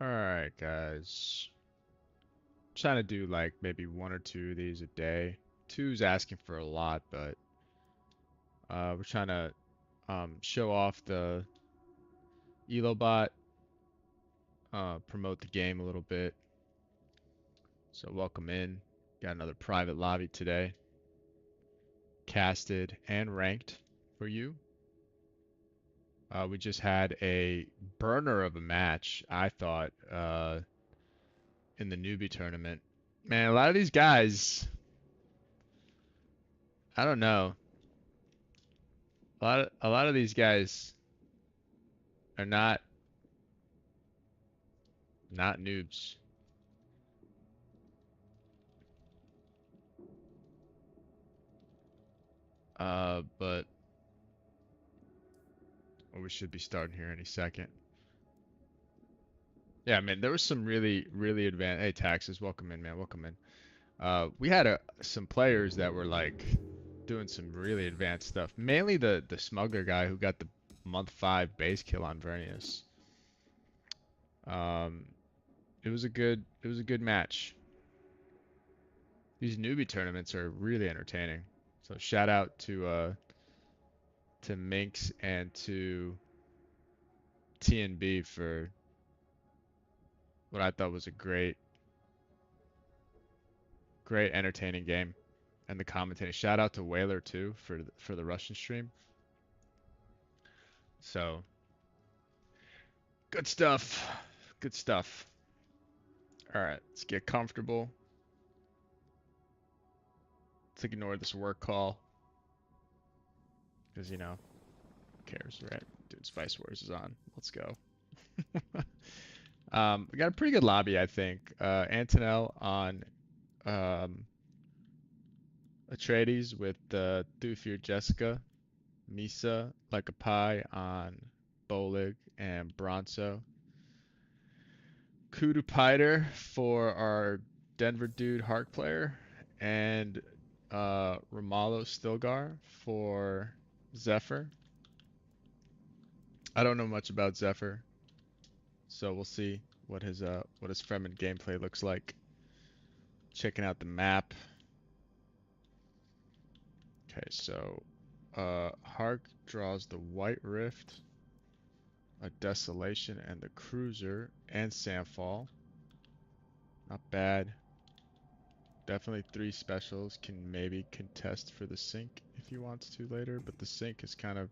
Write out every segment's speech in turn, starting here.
Alright, guys. Trying to do like maybe one or two of these a day. Two's asking for a lot, but we're trying to show off the Elobot, promote the game a little bit. So welcome in. Got another private lobby today. Casted and ranked for you. We just had a burner of a match, I thought, in the newbie tournament. Man, a lot of these guys, I don't know. A lot of these guys are not noobs. But we should be starting here any second. Yeah, man, there was some really advanced. Hey, Taxes, welcome in, man, welcome in. We had some players that were like doing some really advanced stuff. Mainly the smuggler guy who got the month 5 base kill on Vernius. Um, it was a good match. These newbie tournaments are really entertaining. So shout out to Minx and to TNB for what I thought was a great entertaining game, and the commentating. Shout out to Whaler too for the Russian stream. So good stuff, good stuff. All right, let's get comfortable. Let's ignore this work call because who cares, right? Dude, Spice Wars is on. Let's go. We got a pretty good lobby, I think. Antonell on um, Atreides with Thufir Jessica, Misa like a pie on Bolig and Bronzo. Kudu Piter for our Denver dude Hark player, and Romalo Stilgar for Zephyr. I don't know much about Zephyr, so we'll see what his Fremen gameplay looks like. Checking out the map. Okay, so Hark draws the White Rift, a Desolation, and the Cruiser, and Sandfall. Not bad. Definitely 3 specials. Can maybe contest for the sink if he wants to later, but the sink is kind of.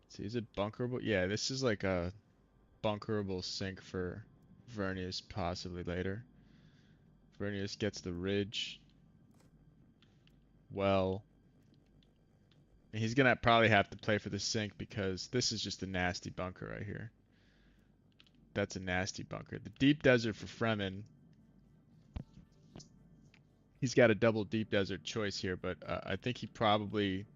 See, is it bunkerable? Yeah, this is like a bunkerable sink for Vernius possibly later. Vernius gets the ridge. Well, he's gonna probably have to play for the sink because this is just a nasty bunker right here. That's a nasty bunker. The deep desert for Fremen. He's got a double deep desert choice here, but I think he probably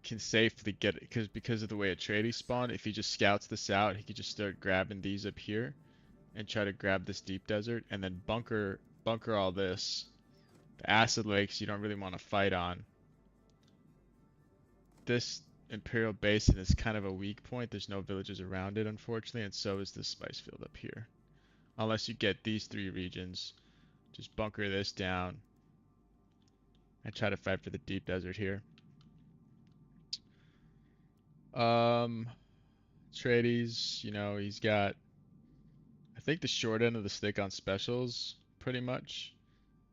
can safely get it because of the way Atreides spawned. If he just scouts this out, he could just start grabbing these up here and try to grab this deep desert and then bunker all this. The acid lakes you don't really want to fight on. This Imperial Basin is kind of a weak point. There's no villages around it, unfortunately, and so is this spice field up here. Unless you get these 3 regions, just bunker this down and try to fight for the deep desert here. Trades, he's got, I think, the short end of the stick on specials, pretty much.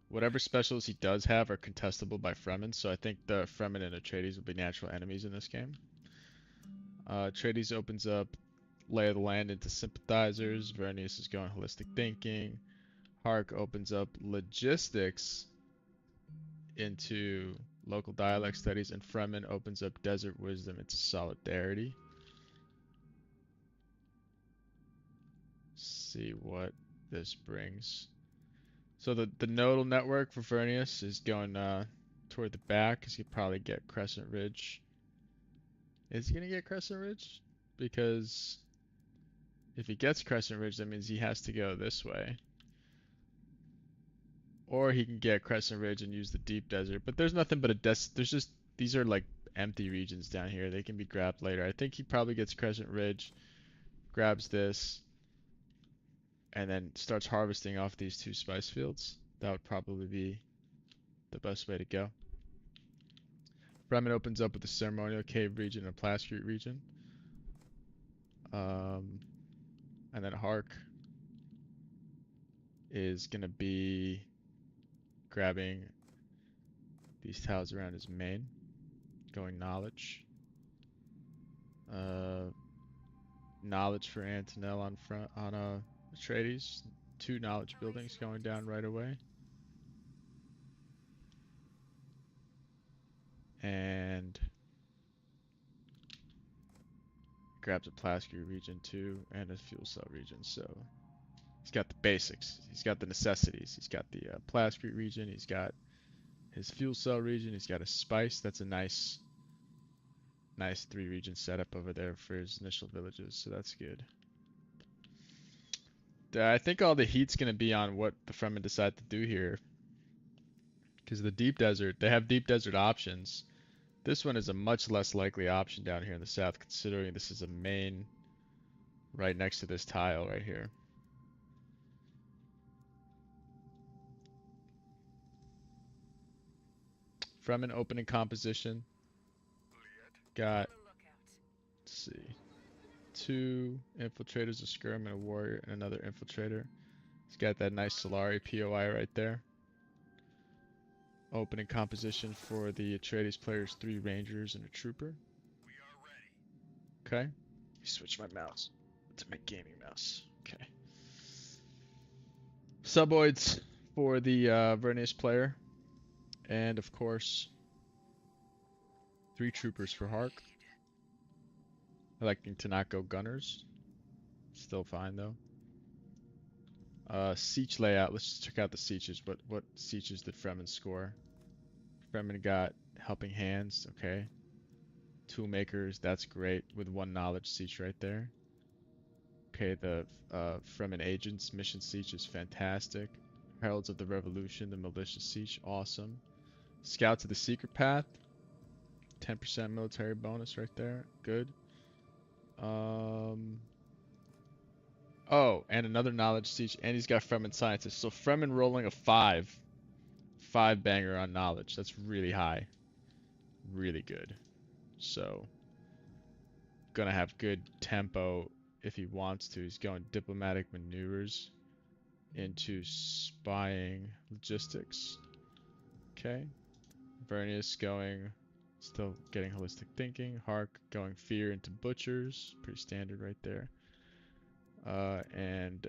Whatever specials he does have are contestable by Fremen, so I think the Fremen and Atreides will be natural enemies in this game. Atreides opens up Lay of the Land into Sympathizers. Vernius is going Holistic Thinking. Hark opens up Logistics into Local Dialect Studies, and Fremen opens up Desert Wisdom into Solidarity. See what this brings. So the nodal network for Vernius is going toward the back because he'll probably get Crescent Ridge. Is he gonna get Crescent Ridge? Because if he gets Crescent Ridge, that means he has to go this way. Or he can get Crescent Ridge and use the deep desert. But there's nothing but there's just, these are like empty regions down here. They can be grabbed later. I think he probably gets Crescent Ridge, grabs this, and then starts harvesting off these 2 spice fields. That would probably be the best way to go. Fremen opens up with the Ceremonial Cave region and Plaskete region. And then Hark is going to be grabbing these tiles around his main, going knowledge. Knowledge for Antonell on front on Atreides. 2 knowledge buildings going down right away. And grabs a Plaskete region too and a fuel cell region. So he's got the basics. He's got the necessities. He's got the Plaskete region. He's got his fuel cell region. He's got a spice. That's a nice 3 region setup over there for his initial villages. So that's good. I think all the heat's going to be on what the Fremen decide to do here. Because the deep desert, they have deep desert options. This one is a much less likely option down here in the south, considering this is a main right next to this tile right here. Fremen opening composition. Got, let's see, 2 infiltrators, a skirm, and a warrior, and another infiltrator. He's got that nice Solari POI right there. Opening composition for the Atreides players, 3 rangers and a trooper. Okay. Switch my mouse to my gaming mouse. Okay. Suboids for the Vernius player. And of course, 3 troopers for Hark. Electing to not go gunners. Still fine though. Siege layout. Let's just check out the sieges. What sieges did Fremen score? Fremen got helping hands. Okay. Tool makers. That's great with 1 knowledge siege right there. Okay, the Fremen agents mission siege is fantastic. Heralds of the Revolution, the militia siege, awesome. Scout to the secret path. 10% military bonus right there. Good. Oh, and another knowledge siege, and he's got Fremen scientists. So Fremen rolling a 5 banger on knowledge. That's really high. Really good. So gonna have good tempo if he wants to. He's going diplomatic maneuvers into spying logistics. Okay. Vernius going, still getting holistic thinking. Hark going fear into butchers. Pretty standard right there. And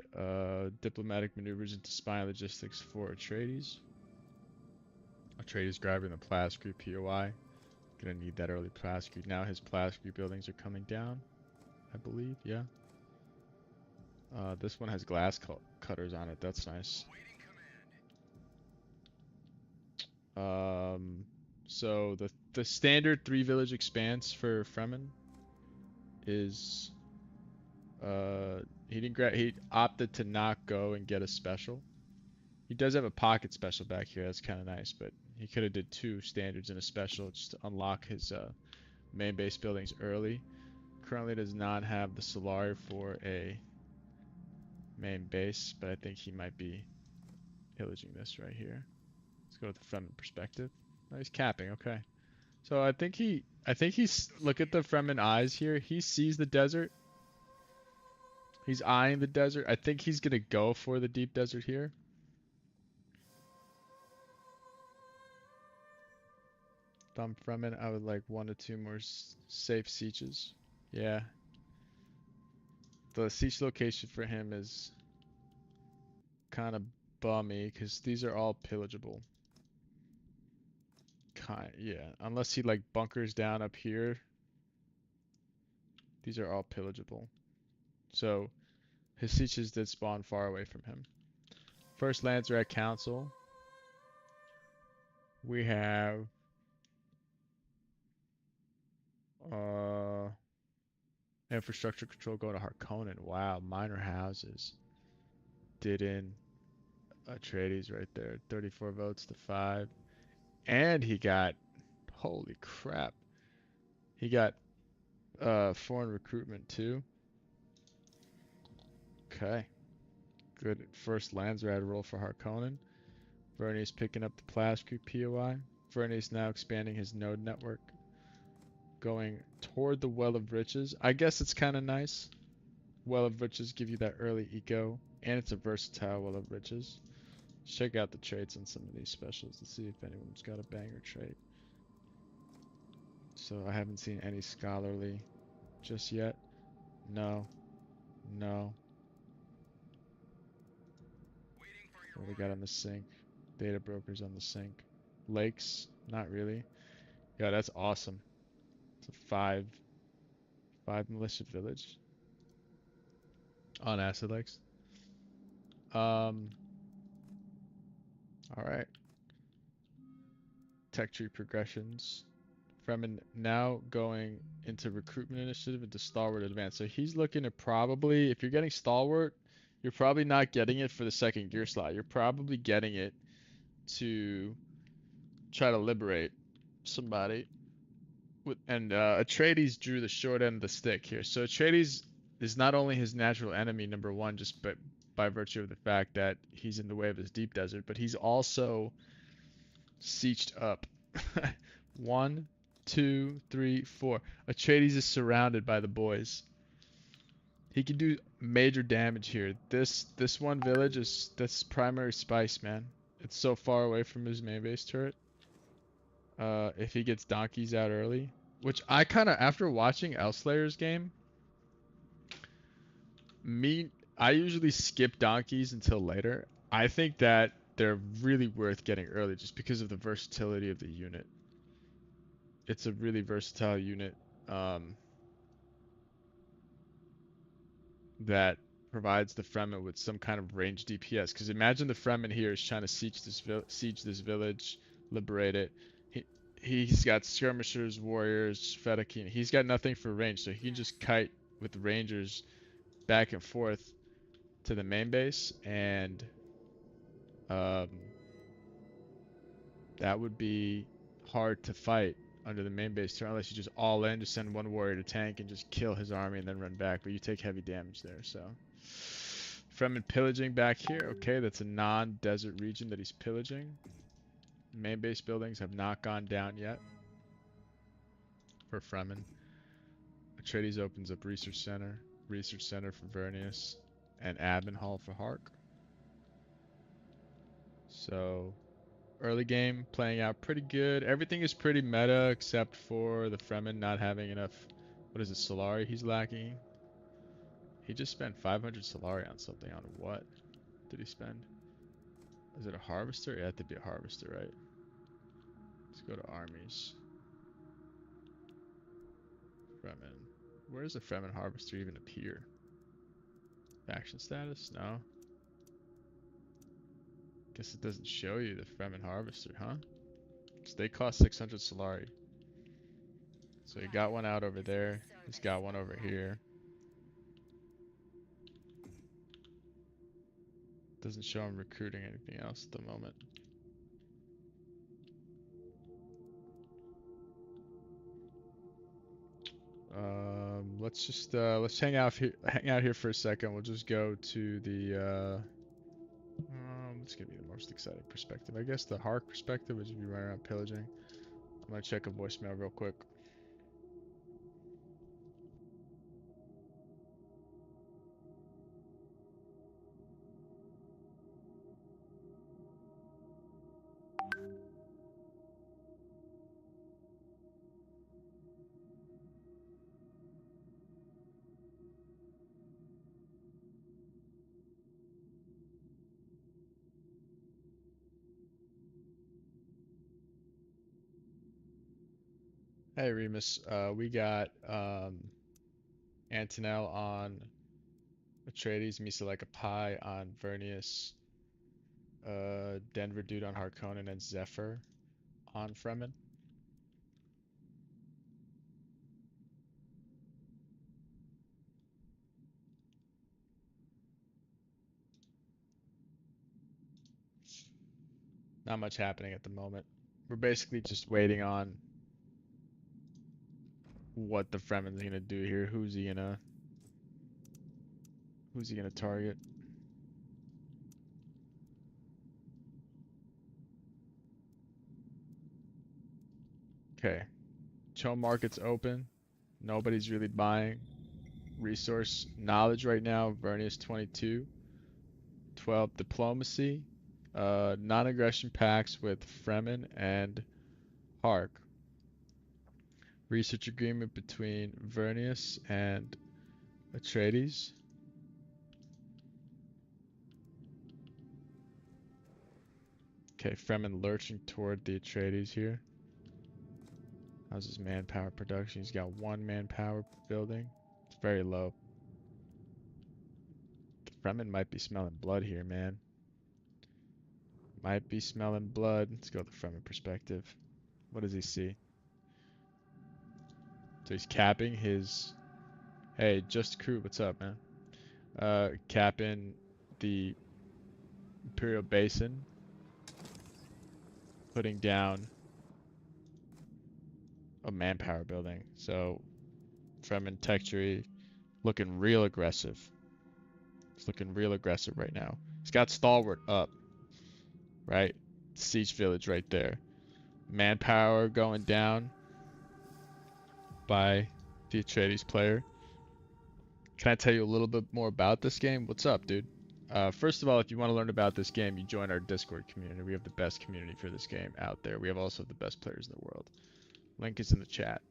diplomatic maneuvers into spying logistics for Atreides. Atreides grabbing the Plaskete POI. Gonna need that early Plaskete. Now his Plaskete buildings are coming down, I believe. Yeah. This one has glass cutters on it. That's nice. So the standard 3 village expanse for Fremen is he opted to not go and get a special. He does have a pocket special back here. That's kind of nice, but he could have did 2 standards and a special just to unlock his main base buildings early. Currently does not have the Solari for a main base, but I think he might be pillaging this right here. Let's go with the Fremen perspective. Oh, he's capping, okay. So I think he's, look at the Fremen eyes here. He sees the desert. He's eyeing the desert. I think he's gonna go for the deep desert here. If I'm Fremen, I would like 1 to 2 more safe sieges. Yeah. The siege location for him is kind of bummy because these are all pillageable. Yeah, unless he like bunkers down up here. These are all pillageable. So his sieges did spawn far away from him. First lands are at council. We have infrastructure control going to Harkonnen. Wow, minor houses. Did in Atreides right there. 34 votes to 5. And he got, holy crap. He got foreign recruitment too. Okay. Good first Landsrad roll for Harkonnen. Vernius picking up the Plascrete POI. Vernius now expanding his node network. Going toward the Well of Riches. I guess it's kind of nice. Well of Riches give you that early eco, and it's a versatile Well of Riches. Check out the traits on some of these specials to see if anyone's got a banger trait. So I haven't seen any scholarly just yet. No. No. What we got on the sync? Data brokers on the sync. Lakes? Not really. Yeah, that's awesome. It's a 5 militia village on Acid Lakes. All right. Tech tree progressions. Fremen now going into recruitment initiative into Stalwart Advance. So he's looking to probably, if you're getting Stalwart, you're probably not getting it for the second gear slot. You're probably getting it to try to liberate somebody. And Atreides drew the short end of the stick here. So Atreides is not only his natural enemy, number one, just by virtue of the fact that he's in the way of his deep desert, but he's also sieged up. 1, 2, 3, 4. Atreides is surrounded by the boys. He can do major damage here. This one village that's primary spice, man. It's so far away from his main base turret. If he gets donkeys out early, which I kind of, after watching Elslayer's game, I usually skip donkeys until later. I think that they're really worth getting early just because of the versatility of the unit. It's a really versatile unit that provides the Fremen with some kind of range DPS. Because imagine the Fremen here is trying to siege this village, liberate it. He's got skirmishers, warriors, Fedaykin. He's got nothing for range, so he can just kite with the rangers back and forth to the main base, and that would be hard to fight under the main base turn unless you just all in, just send one warrior to tank and just kill his army and then run back, but you take heavy damage there. So Fremen pillaging back here. Okay, that's a non-desert region that he's pillaging. Main base buildings have not gone down yet for Fremen. Atreides opens up Research Center for Vernius, and Admin Hall for Hark. So early game playing out pretty good. Everything is pretty meta except for the Fremen not having enough. What is it, Solari he's lacking? He just spent 500 Solari on something. On what did he spend? Is it a harvester? It had to be a harvester, right? Let's go to armies. Fremen. Where does the Fremen harvester even appear? Faction status? No. Guess it doesn't show you the Fremen harvester, huh? Because they cost 600 Solari. So he got one out over there. He's got one over here. Doesn't show him recruiting anything else at the moment. Let's hang out here for a second. We'll just go to the let's give you the most exciting perspective. I guess the Hark perspective is if you run around pillaging. I'm gonna check a voicemail real quick. Hey Remus, we got Antonel on Atreides, Misa like a pie on Vernius, Denver dude on Harkonnen, and Zephyr on Fremen. Not much happening at the moment. We're basically just waiting on what the Fremen's gonna do here. Who's he gonna target? Okay. Cho market's open. Nobody's really buying. Resource knowledge right now. Vernius 22. 12 diplomacy. Non-aggression pacts with Fremen and Hark. Research agreement between Vernius and Atreides. Okay, Fremen lurching toward the Atreides here. How's his manpower production? He's got 1 manpower building. It's very low. The Fremen might be smelling blood here, man. Might be smelling blood. Let's go with the Fremen perspective. What does he see? So he's capping his... Hey, Just Crew, what's up, man? Capping the Imperial Basin. Putting down a manpower building. So Fremen tech tree looking real aggressive. It's looking real aggressive right now. He's got Stalwart up, right? Siege village right there. Manpower going down by the Atreides player. Can I tell you a little bit more about this game? What's up, dude? First of all, if you want to learn about this game, you join our Discord community. We have the best community for this game out there. We have also the best players in the world. Link is in the chat.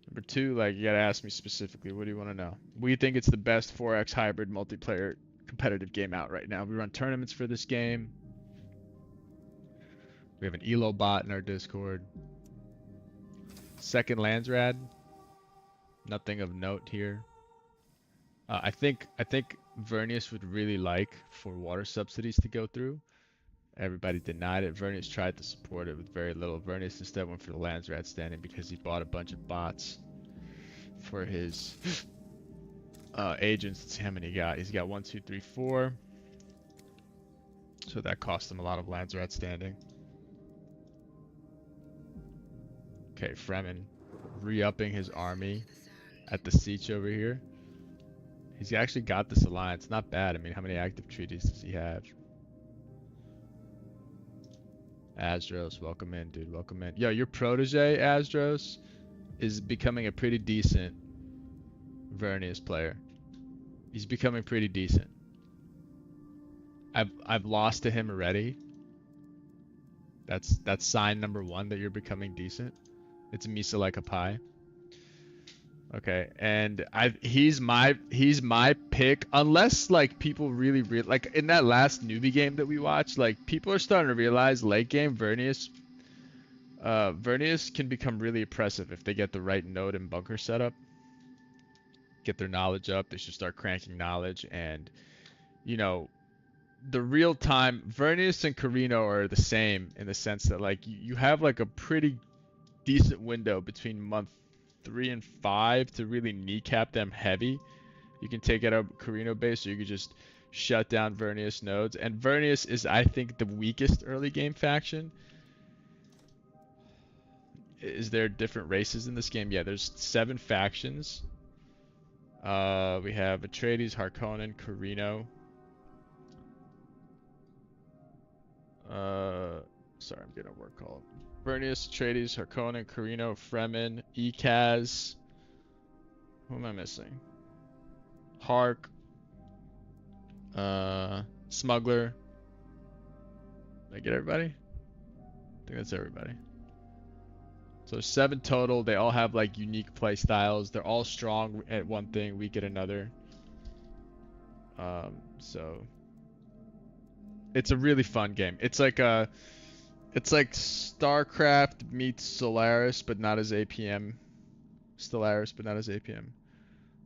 Number 2, like, you gotta ask me specifically, what do you want to know? We think it's the best 4x hybrid multiplayer competitive game out right now. We run tournaments for this game. We have an Elo bot in our Discord. Second Landsrad. Nothing of note here. I think Vernius would really like for water subsidies to go through. Everybody denied it. Vernius tried to support it with very little. Vernius instead went for the Landsrat standing because he bought a bunch of bots for his agents. Let's see how many he got. He's got 1, 2, 3, 4. So that cost him a lot of Landsrat standing. Okay, Fremen re-upping his army at the siege over here. He's actually got this alliance. Not bad. I mean, how many active treaties does he have? Asdros, welcome in, dude. Welcome in. Yo, your protege, Asdros, is becoming a pretty decent Vernius player. He's becoming pretty decent. I've lost to him already. That's sign number 1 that you're becoming decent. It's Misa like a pie. Okay, and he's my pick unless like people really like in that last newbie game that we watched, like people are starting to realize late game Vernius can become really oppressive if they get the right node and bunker setup. Get their knowledge up, they should start cranking knowledge, and you know, the real time Vernius and Carino are the same in the sense that like you have like a pretty decent window between month 3 and 5 to really kneecap them heavy. You can take out a Carino base, or you could just shut down Vernius nodes. And Vernius is, I think, the weakest early game faction. Is there different races in this game? Yeah, there's 7 factions. We have Atreides, Harkonnen, Carino. Sorry, I'm getting a work call. Vernius, Atreides, Harkonnen, Carino, Fremen, Ekaz. Who am I missing? Hark. Smuggler. Did I get everybody? I think that's everybody. So 7 total. They all have like unique play styles. They're all strong at one thing, weak at another. So it's a really fun game. It's like StarCraft meets Solaris, but not as APM. Stellaris, but not as APM.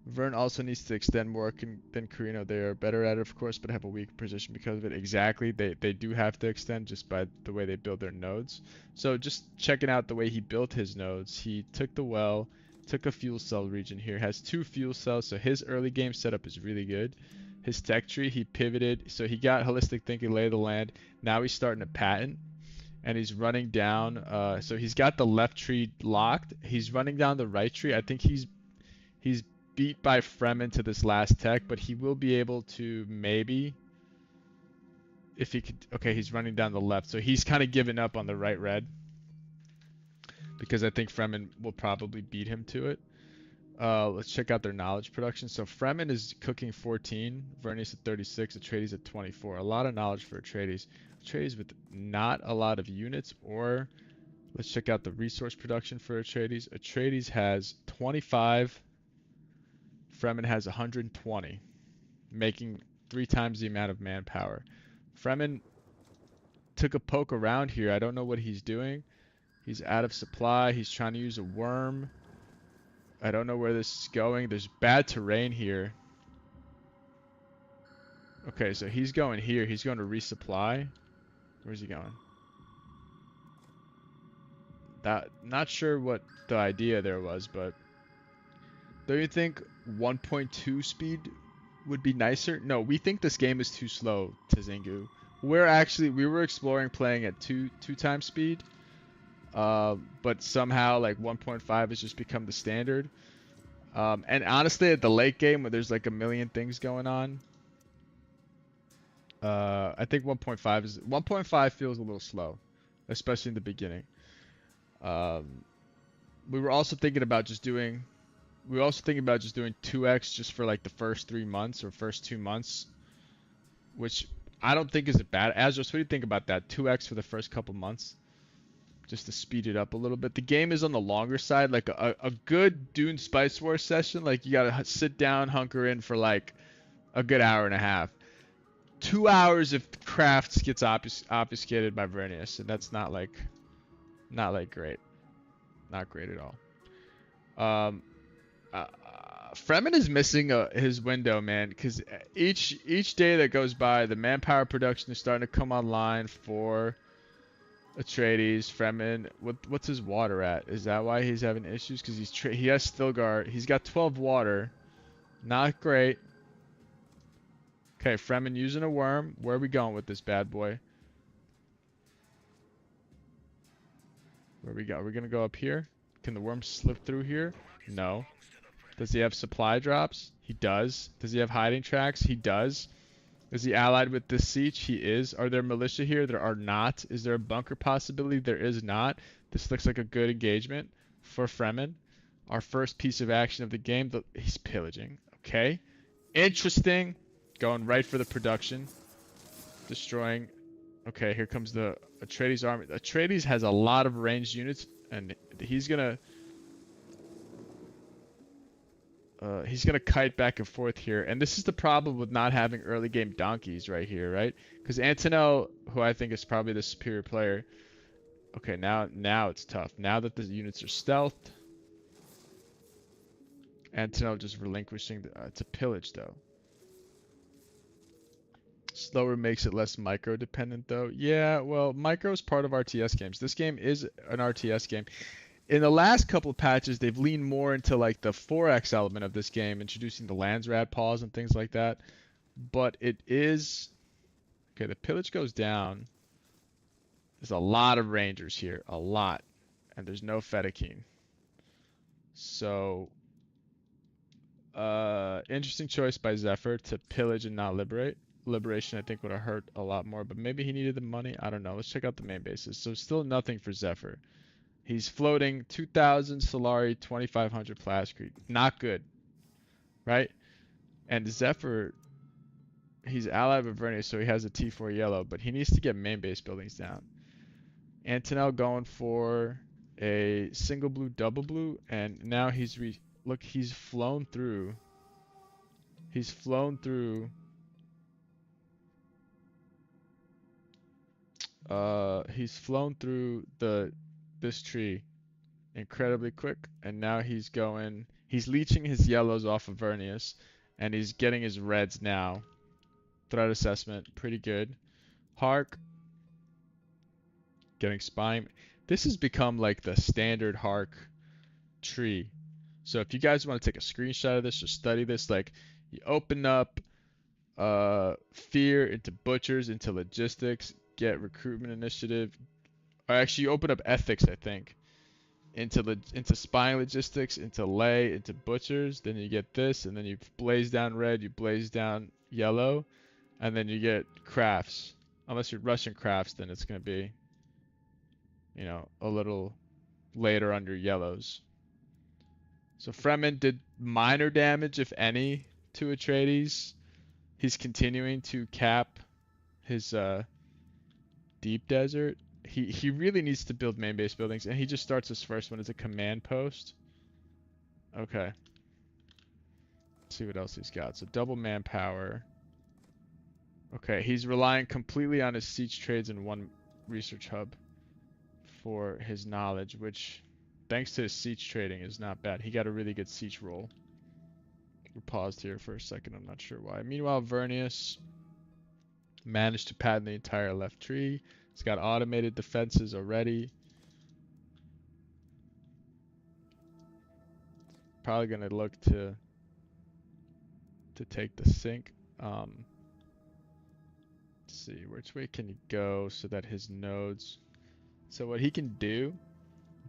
Vern also needs to extend more than Carino. They are better at it, of course, but have a weak position because of it. Exactly. They do have to extend just by the way they build their nodes. So just checking out the way he built his nodes. He took the well, took a fuel cell region here, has 2 fuel cells, so his early game setup is really good. His tech tree, he pivoted, so he got holistic thinking, lay of the land. Now he's starting to patent. And he's running down, so he's got the left tree locked. He's running down the right tree. I think he's beat by Fremen to this last tech, but he will be able to maybe, if he could. Okay, he's running down the left, so he's kind of giving up on the right red. because I think Fremen will probably beat him to it. Let's check out their knowledge production. So Fremen is cooking 14, Vernius at 36, Atreides at 24. A lot of knowledge for Atreides. Atreides with not a lot of units, or let's check out the resource production for Atreides. Atreides has 25, Fremen has 120, making 3 times the amount of manpower. Fremen took a poke around here. I don't know what he's doing. He's out of supply. He's trying to use a worm. I don't know where this is going. There's bad terrain here. Okay, so he's going here. He's going to resupply. Where's he going? Not sure what the idea there was, but don't you think 1.2 speed would be nicer? No, we think this game is too slow, Tzingu. We were exploring playing at two times speed. But somehow like 1.5 has just become the standard. And honestly, at the late game where there's like a million things going on, I think 1.5 feels a little slow, especially in the beginning. We were also thinking about just doing 2x just for like the first 3 months or first 2 months, which I don't think is a bad. Azros, what do you think about that? 2x for the first couple months, just to speed it up a little bit. The game is on the longer side. Like a good Dune Spice Wars session, like you gotta sit down, hunker in for like a good hour and a half. 2 hours if crafts gets obfuscated by Vernius, and that's not great. Not great at all. Fremen is missing his window, man, because each day that goes by, the manpower production is starting to come online for Atreides. Fremen, what's his water at? Is that why he's having issues? Because he has Stilgar. He's got 12 water. Not great. Okay, Fremen using a worm. Where are we going with this bad boy? Where we go? Are we gonna go up here? Can the worm slip through here? No. Does he have supply drops? He does. Does he have hiding tracks? He does. Is he allied with this siege? He is. Are there militia here? There are not. Is there a bunker possibility? There is not. This looks like a good engagement for Fremen. Our first piece of action of the game. He's pillaging. Okay. Interesting. Going right for the production. Destroying. Okay, here comes the Atreides army. Atreides has a lot of ranged units, and he's gonna kite back and forth here. And this is the problem with not having early game donkeys right here, right? Because Antonel, who I think is probably the superior player. Okay, now it's tough. Now that the units are stealthed, Antonel just relinquishing. It's a pillage though. Slower makes it less micro dependent though. Yeah, well, micro is part of RTS games. This game is an RTS game. In the last couple of patches, they've leaned more into like the 4x element of this game, introducing the Landsrad pause and things like that. But it is... Okay, the pillage goes down. There's a lot of Rangers here. A lot. And there's no Fedaykin. So... interesting choice by Zephyr to pillage and not liberate. Liberation, I think, would have hurt a lot more. But maybe he needed the money. I don't know. Let's check out the main bases. So still nothing for Zephyr. He's floating 2,000 Solari, 2,500 Plascrete. Not good, right? And Zephyr, he's allied with Vernius, so he has a T4 yellow, but he needs to get main base buildings down. Antonel going for a single blue, double blue, and now he's flown through. He's flown through. He's flown through this tree incredibly quick, and now he's leeching his yellows off of Vernius, and he's getting his reds now. Threat assessment, pretty good. Hark, getting spine. This has become like the standard Hark tree. So if you guys want to take a screenshot of this or study this, like you open up fear into butchers, into logistics, get recruitment initiative. Or actually, you open up ethics, I think, into spying logistics, into lay, into butchers. Then you get this, and then you blaze down red, you blaze down yellow, and then you get crafts. Unless you're Russian crafts, then it's gonna be, a little later under yellows. So Fremen did minor damage, if any, to Atreides. He's continuing to cap his deep desert. He really needs to build main base buildings, and he just starts his first one as a command post. Okay. Let's see what else he's got. So double manpower. Okay, he's relying completely on his siege trades and one research hub for his knowledge, which, thanks to his siege trading, is not bad. He got a really good siege roll. We paused here for a second. I'm not sure why. Meanwhile, Vernius managed to pattern the entire left tree. He's got automated defenses already. Probably gonna look to take the sink. Let's see, which way can he go so that his nodes... So what he can do,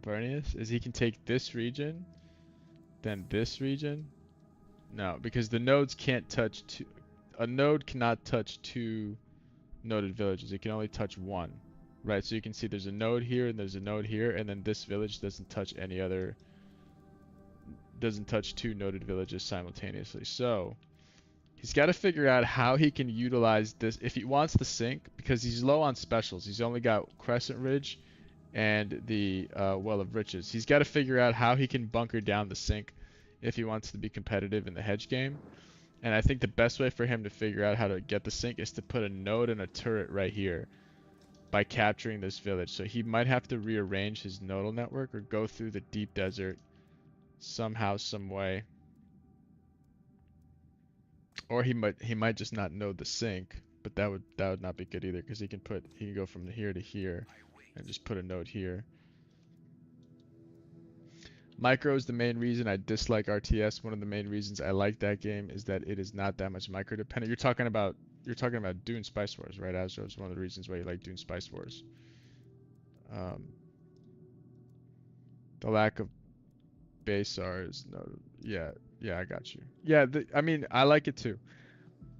Vernius, is he can take this region, then this region. No, because the nodes can't touch two... A node cannot touch two noded villages. It can only touch one. Right, so you can see there's a node here and there's a node here, and then this village doesn't touch any other... Doesn't touch two noded villages simultaneously. So he's got to figure out how he can utilize this if he wants the sink, because he's low on specials. He's only got Crescent Ridge and the Well of Riches. He's got to figure out how he can bunker down the sink if he wants to be competitive in the hedge game. And I think the best way for him to figure out how to get the sink is to put a node and a turret right here by capturing this village. So he might have to rearrange his nodal network or go through the deep desert somehow, some way. Or he might just not know the sink, but that would not be good either, because he can go from here to here and just put a node here. Micro is the main reason I dislike RTS. One of the main reasons I like that game is that it is not that much micro dependent. You're talking about Dune Spice Wars, right? Azra is one of the reasons why you like Dune Spice Wars. The lack of Basar is no, yeah, I got you. Yeah, I mean, I like it too.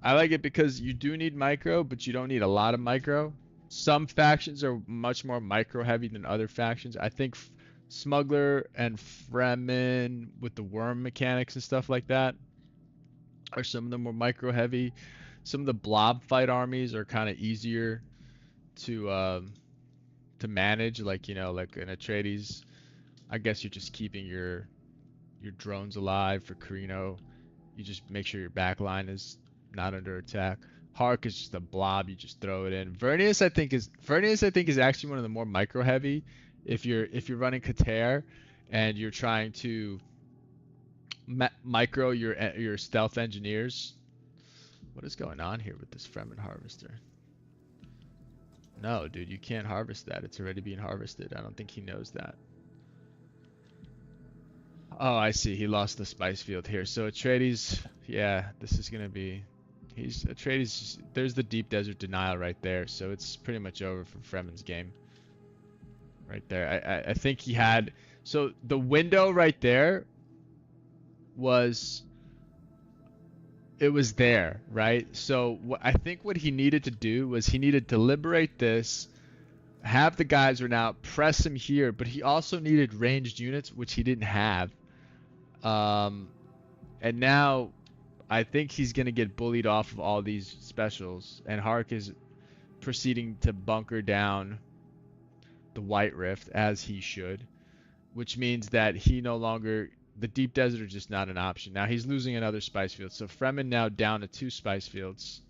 I like it because you do need micro, but you don't need a lot of micro. Some factions are much more micro heavy than other factions. I think Smuggler and Fremen with the worm mechanics and stuff like that are some of the more micro heavy. Some of the blob fight armies are kind of easier to manage, like, you know, like an Atreides. I guess you're just keeping your drones alive for Carino. You just make sure your back line is not under attack. Hark is just a blob, you just throw it in. Vernius I think is actually one of the more micro heavy. If you're running Kater and you're trying to micro your stealth engineers. What is going on here with this Fremen harvester? No, dude, you can't harvest that. It's already being harvested. I don't think he knows that. Oh, I see. He lost the spice field here. So Atreides, yeah, this is gonna be. Atreides. There's the deep desert denial right there. So it's pretty much over for Fremen's game. Right there. I think he had. So the window right there was. It was there, right? So I think what he needed to do was he needed to liberate this, have the guys run out, press him here, but he also needed ranged units, which he didn't have. And now I think he's going to get bullied off of all these specials, and Hark is proceeding to bunker down the White Rift, as he should, which means that he no longer... The deep desert is just not an option. Now he's losing another spice field. So Fremen now down to 2 spice fields.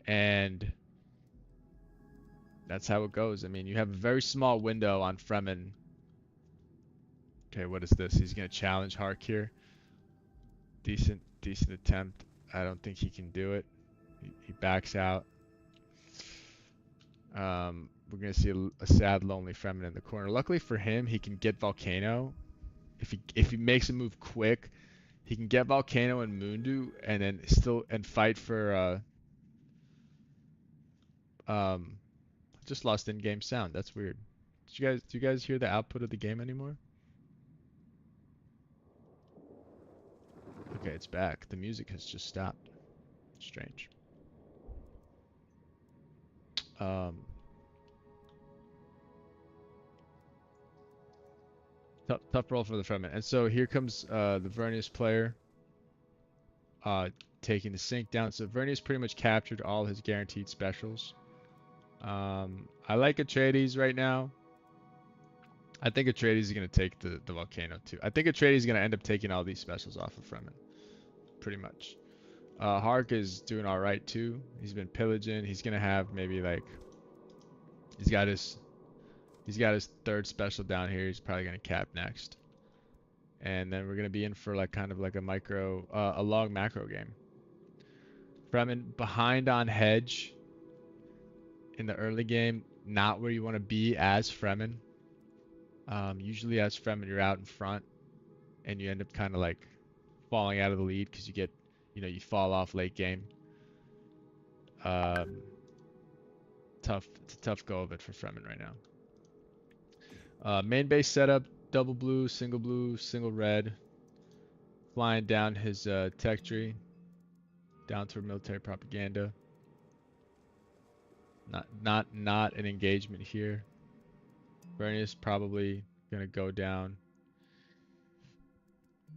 And that's how it goes. I mean, you have a very small window on Fremen. Okay, what is this? He's going to challenge Hark here. Decent attempt. I don't think he can do it. He backs out. We're going to see a sad, lonely Fremen in the corner. Luckily for him, he can get Volcano. If he makes a move quick, he can get Volcano and Mundu, and then fight for just lost in-game sound. That's weird. Do you guys hear the output of the game anymore? Okay, it's back. The music has just stopped. Strange. Tough roll for the Fremen. And so here comes the Vernius player uh, taking the sink down. So Vernius pretty much captured all his guaranteed specials. I like Atreides right now. I think Atreides is going to take the volcano too. I think Atreides is going to end up taking all these specials off of Fremen, pretty much. Hark is doing all right too. He's been pillaging. He's going to have maybe like he's got his third special down here. He's probably going to cap next. And then we're going to be in for like kind of like a long macro game. Fremen behind on hedge in the early game, not where you want to be as Fremen. Usually as Fremen, you're out in front and you end up kind of like falling out of the lead because you get, you fall off late game. It's a tough go of it for Fremen right now. Main base setup, double blue, single red. Flying down his tech tree, down toward military propaganda. Not an engagement here. Vernius probably gonna go down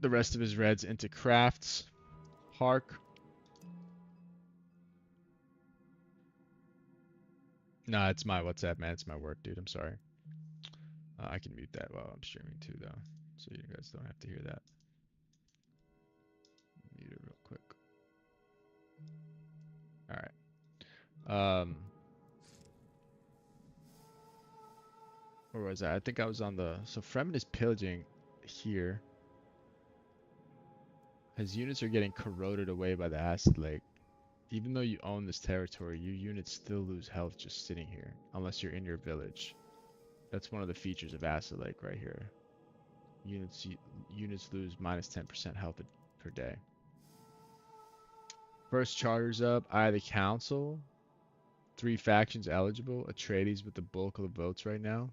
the rest of his reds into crafts. Hark. Nah, it's my WhatsApp, man. It's my work, dude. I'm sorry. I can mute that while I'm streaming too, though, so you guys don't have to hear that. Mute it real quick. All right. Where was I? I think I was on the. So Fremen is pillaging here. His units are getting corroded away by the acid lake. Even though you own this territory, your units still lose health just sitting here, unless you're in your village. That's one of the features of Acid Lake right here. Units lose minus 10% health per day. First charter's up. Eye of the Council. 3 factions eligible. Atreides with the bulk of the votes right now.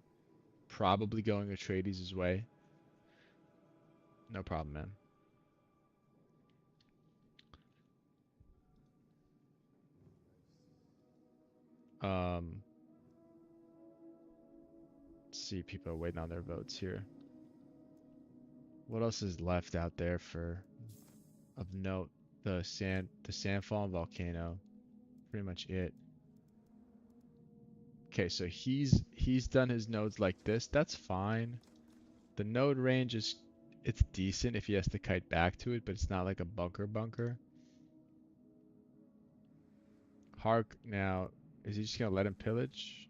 Probably going Atreides' way. No problem, man. Let's see, people are waiting on their votes here. What else is left out there of note? The Sandfall and Volcano. Pretty much it. Okay, so he's done his nodes like this. That's fine. The node range it's decent if he has to kite back to it, but it's not like a bunker. Hark now, is he just gonna let him pillage?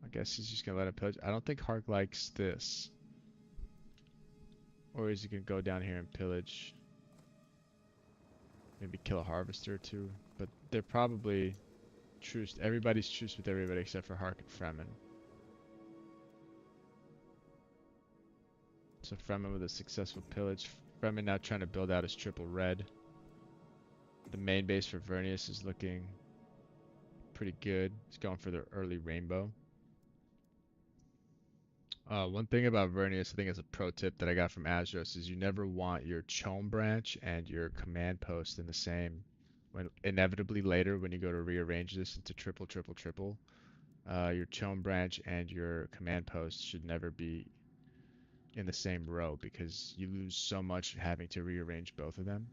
I guess he's just gonna let him pillage. I don't think Hark likes this. Or is he gonna go down here and pillage? Maybe kill a harvester too. But they're probably truce. Everybody's truce with everybody except for Hark and Fremen. So Fremen with a successful pillage. Fremen now trying to build out his triple red. The main base for Vernius is looking pretty good. He's going for the early rainbow. One thing about Vernius, I think as a pro tip that I got from Azros, is you never want your Chom branch and your command post in the same. When inevitably later, when you go to rearrange this into triple, your Chom branch and your command post should never be in the same row because you lose so much having to rearrange both of them.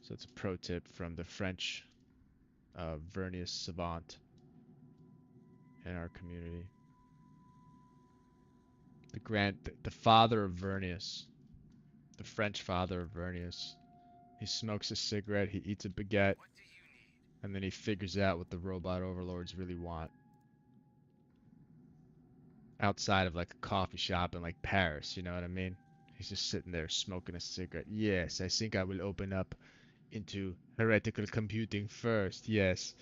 So it's a pro tip from the French Vernius savant in our community. The father of Vernius, the French father of Vernius. He smokes a cigarette, he eats a baguette, and then he figures out what the robot overlords really want. Outside of like a coffee shop in like Paris, you know what I mean? He's just sitting there smoking a cigarette. Yes, I think I will open up into heretical computing first. Yes.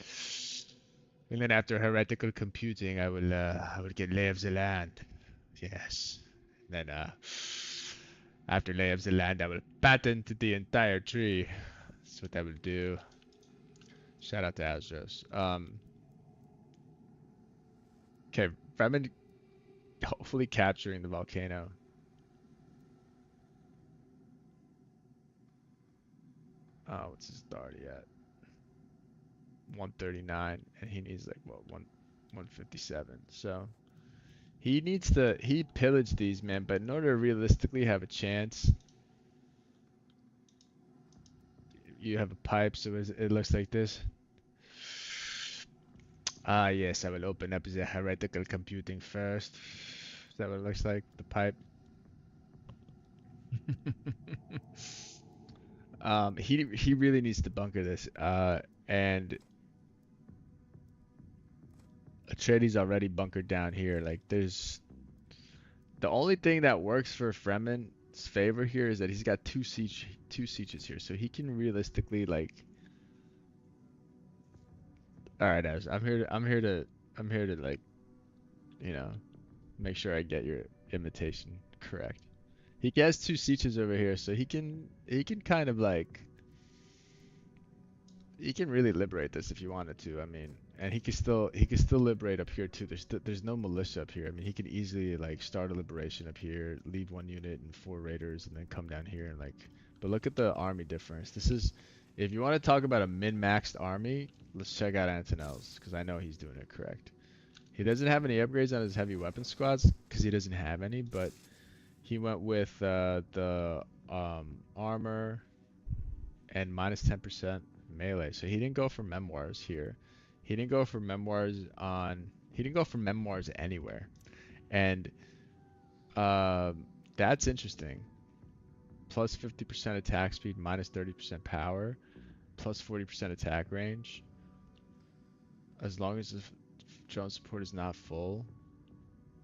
And then after heretical computing, I will get lay of the land. Yes. And then after lay of the land, I will patent the entire tree. That's what I will do. Shout out to Astros. Okay, Fremen hopefully capturing the volcano. Oh, what's his authority at? 139, and he needs like what 157. So He pillaged these, man, but in order to realistically have a chance, you have a pipe, so it looks like this. Ah, yes, I will open up the heretical computing first. Is that what it looks like? The pipe? He really needs to bunker this. And Atreides already bunkered down here. Like, there's the only thing that works for Fremen's favor here is that he's got two sieges here, so he can realistically like. All right, Az, I'm here to like, you know, make sure I get your imitation correct. He has two sieges over here, so he can kind of like he can really liberate this if you wanted to. I mean, and he could still liberate up here too. There's no militia up here. I mean, he could easily like start a liberation up here, leave one unit and 4 raiders, and then come down here and like. But look at the army difference. This is if you want to talk about a min-maxed army, let's check out Antonel's because I know he's doing it correct. He doesn't have any upgrades on his heavy weapon squads because he doesn't have any, but he went with the armor and minus 10% melee. So he didn't go for memoirs here. He didn't go for memoirs on. He didn't go for memoirs anywhere, and that's interesting. Plus 50% attack speed, minus 30% power, plus 40% attack range. As long as the drone support is not full,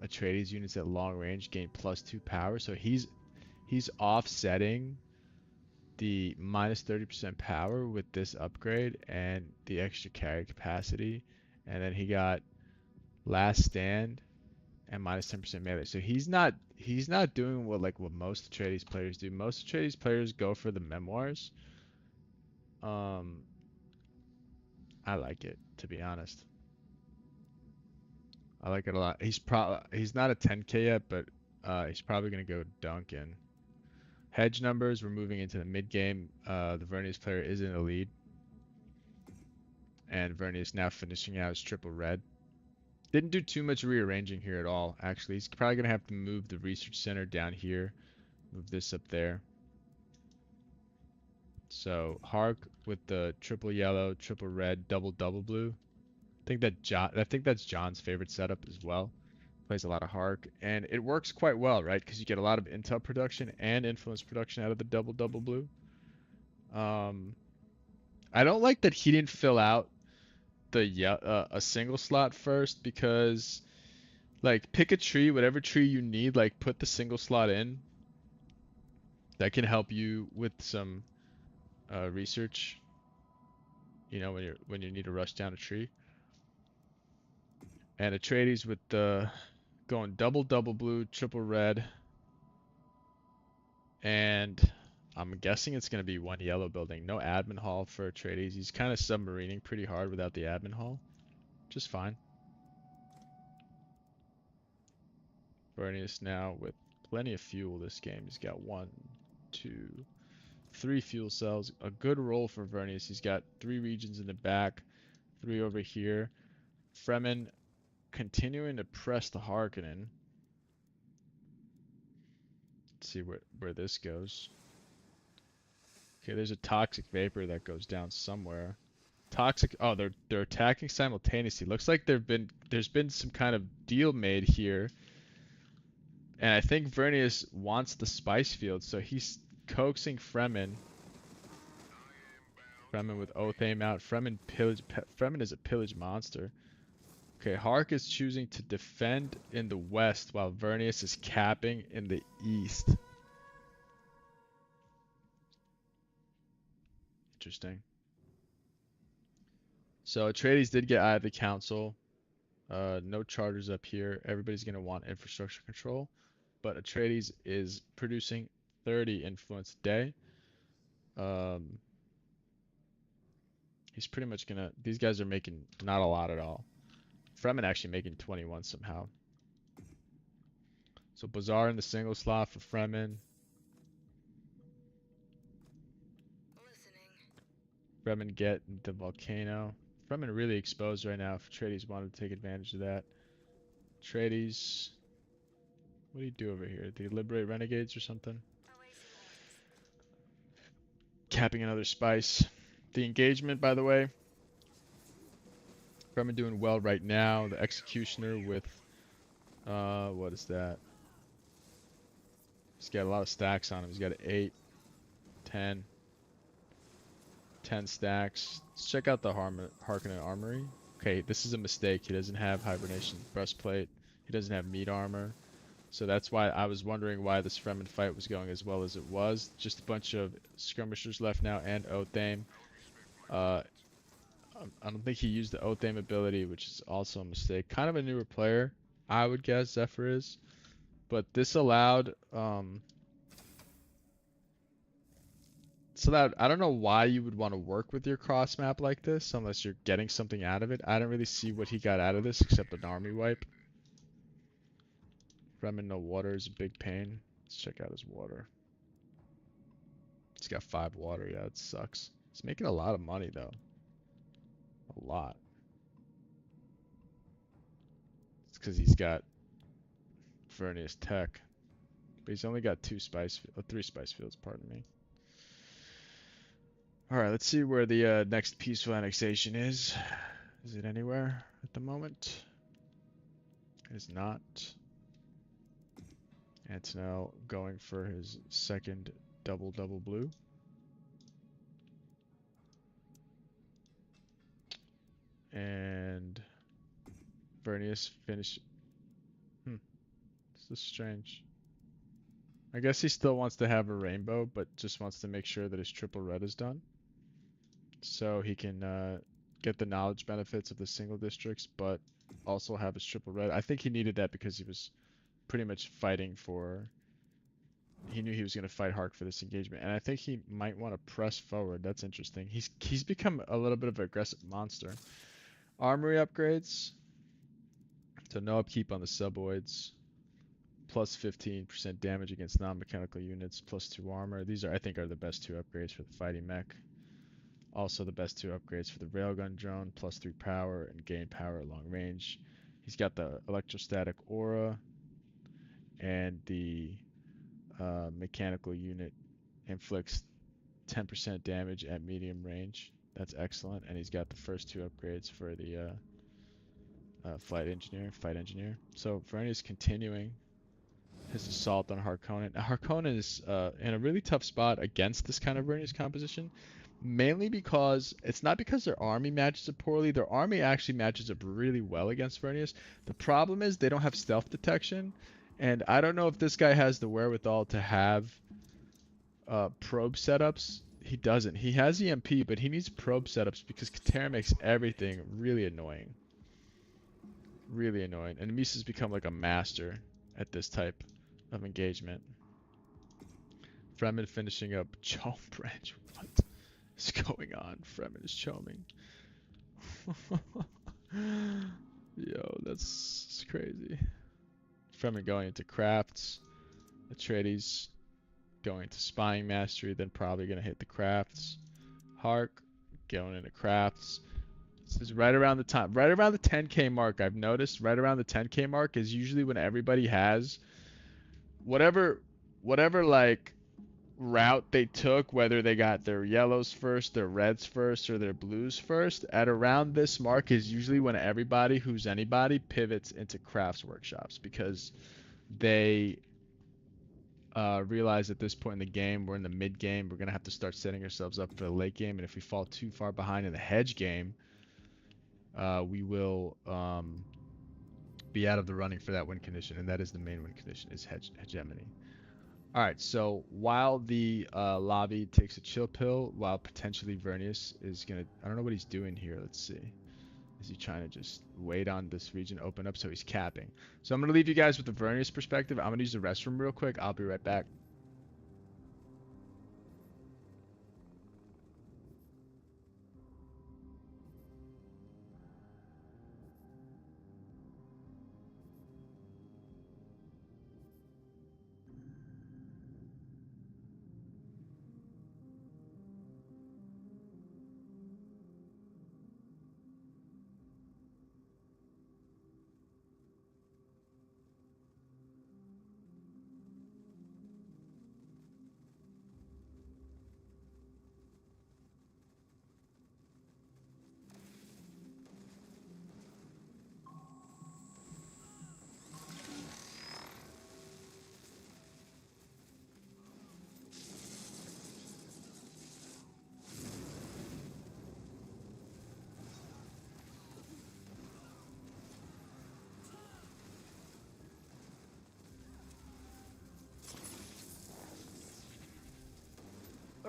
Atreides units at long range gain plus 2 power. So he's offsetting the minus 30% power with this upgrade and the extra carry capacity. And then he got last stand and minus 10% melee. So he's not doing what most Atreides players do. Most Atreides players go for the memoirs. I like it, to be honest. I like it a lot. He's not a 10k yet, but he's probably gonna go Duncan. Hedge numbers, we're moving into the mid game. The Vernius player is in the lead. And Vernius now finishing out his triple red. Didn't do too much rearranging here at all, actually. He's probably going to have to move the research center down here. Move this up there. So Hark with the triple yellow, triple red, double blue. I think that's John's favorite setup as well. Plays a lot of Hark, and it works quite well, right? Because you get a lot of intel production and influence production out of the double blue. I don't like that he didn't fill out a single slot first because like pick a tree, whatever tree you need, like put the single slot in. That can help you with some research. You know when you need to rush down a tree. And Atreides with the going double blue, triple red, and I'm guessing it's gonna be one yellow building. No admin hall for Atreides. He's kind of submarining pretty hard without the admin hall. Just fine. Vernius now with plenty of fuel this game. He's got 1, 2, 3 fuel cells. A good roll for Vernius. He's got 3 regions in the back, 3 over here. Fremen continuing to press the Harkonnen. Let's see where this goes. Okay, there's a toxic vapor that goes down somewhere. Toxic. Oh, they're attacking simultaneously. Looks like there's been some kind of deal made here. And I think Vernius wants the spice field, so he's coaxing Fremen. Fremen with Oath aim out. Fremen is a pillage monster. Okay, Hark is choosing to defend in the west while Vernius is capping in the east. Interesting. So Atreides did get out of the council. No charters up here. Everybody's going to want infrastructure control. But Atreides is producing 30 influence a day. He's pretty much going to... These guys are making not a lot at all. Fremen actually making 21 somehow. So Bazaar in the single slot for Fremen. Fremen get the volcano. Fremen really exposed right now if Atreides wanted to take advantage of that. Atreides What do you do over here? Do you liberate renegades or something? Capping another spice. The engagement, by the way, Fremen doing well right now. The executioner with what is that? He's got a lot of stacks on him. He's got 8, 10, 10 stacks. Let's check out the Harkonnen armory. Okay, this is a mistake. He doesn't have hibernation breastplate. He doesn't have meat armor. So that's why I was wondering why this Fremen fight was going as well as it was. Just a bunch of skirmishers left now and Oathame. I don't think he used the Oathame ability, which is also a mistake. Kind of a newer player, I would guess Zephyr is. But this allowed, I don't know why you would want to work with your cross map like this unless you're getting something out of it. I don't really see what he got out of this except an army wipe. Fremen no water is a big pain. Let's check out his water. He's got 5 water. Yeah, it sucks. He's making a lot of money though. A lot. It's because he's got Vernius Tech. But he's only got 3 spice fields, pardon me. Alright, let's see where the next peaceful annexation is. Is it anywhere at the moment? It is not. Antonel going for his second double blue. And Vernius finish. This is strange. I guess he still wants to have a rainbow, but just wants to make sure that his triple red is done. So he can get the knowledge benefits of the single districts, but also have his triple red. I think he needed that because he was pretty much fighting for... He knew he was going to fight Hark for this engagement, and I think he might want to press forward. That's interesting. He's become a little bit of an aggressive monster. Armory upgrades. So no upkeep on the suboids. Plus 15% damage against non-mechanical units. Plus 2 armor. These I think are the best 2 upgrades for the fighting mech. Also the best 2 upgrades for the railgun drone. Plus 3 power and gain power at long range. He's got the electrostatic aura. And the mechanical unit inflicts 10% damage at medium range. That's excellent. And he's got the first 2 upgrades for the fight engineer. So Vernius continuing his assault on Harkonnen. Now, Harkonnen is in a really tough spot against this kind of Vernius composition, mainly because it's not because their army matches up poorly. Their army actually matches up really well against Vernius. The problem is they don't have stealth detection, and I don't know if this guy has the wherewithal to have probe setups. He doesn't. He has EMP, but he needs probe setups because Katera makes everything really annoying. Really annoying. And Misa's become like a master at this type of engagement. Fremen finishing up Chom branch. What is going on? Fremen is choming. Yo, that's crazy. Fremen going into crafts. Atreides going to spying mastery, then probably gonna hit the crafts. Hark going into crafts. This is right around the 10k mark. I've noticed right around the 10k mark is usually when everybody has whatever like route they took, whether they got their yellows first, their reds first, or their blues first. At around this mark is usually when everybody who's anybody pivots into crafts workshops, because they realize at this point in the game, we're in the mid game, we're gonna have to start setting ourselves up for the late game, and if we fall too far behind in the hedge game, we will be out of the running for that win condition, and that is the main win condition, is hegemony. Alright, so while the Lavi takes a chill pill, while potentially Vernius is gonna... I don't know what he's doing here, let's see. Is he trying to just wait on this region to open up? So he's capping. So I'm gonna leave you guys with the Vernius perspective. I'm gonna use the restroom real quick. I'll be right back.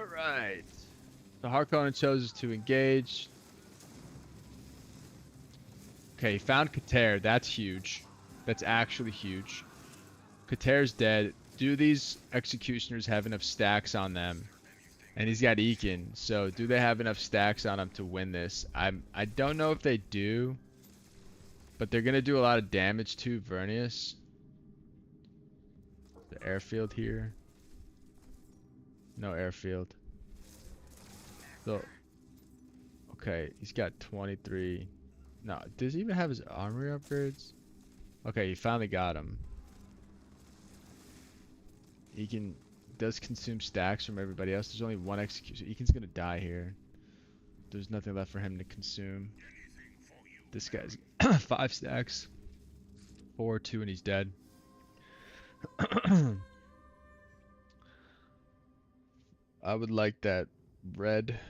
Alright. The Harkonnen chooses to engage. Okay, he found Kater. That's huge. That's actually huge. Kater's dead. Do these executioners have enough stacks on them? And he's got Ekin. So do they have enough stacks on them to win this? I don't know if they do. But they're gonna do a lot of damage to Vernius. The airfield here. No airfield. So okay, he's got 23. No, does he even have his armory upgrades? Okay, he finally got him. Ekin does consume stacks from everybody else. There's only one execution. Ekin's gonna die here. There's nothing left for him to consume. This guy's 5 stacks. 4, 2, and he's dead. I would like that red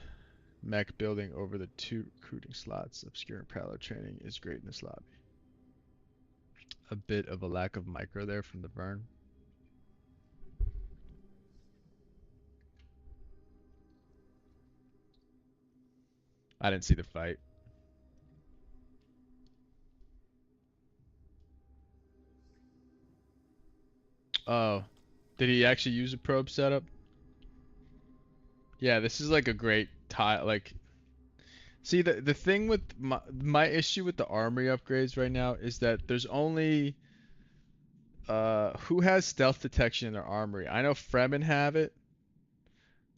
mech building over the 2 recruiting slots. Obscure and parallel training is great in this lobby. A bit of a lack of micro there from the burn. I didn't see the fight. Oh, did he actually use a probe setup? Yeah, this is like a great tile. Like, see the thing with my issue with the armory upgrades right now is that there's only who has stealth detection in their armory. I know Fremen have it.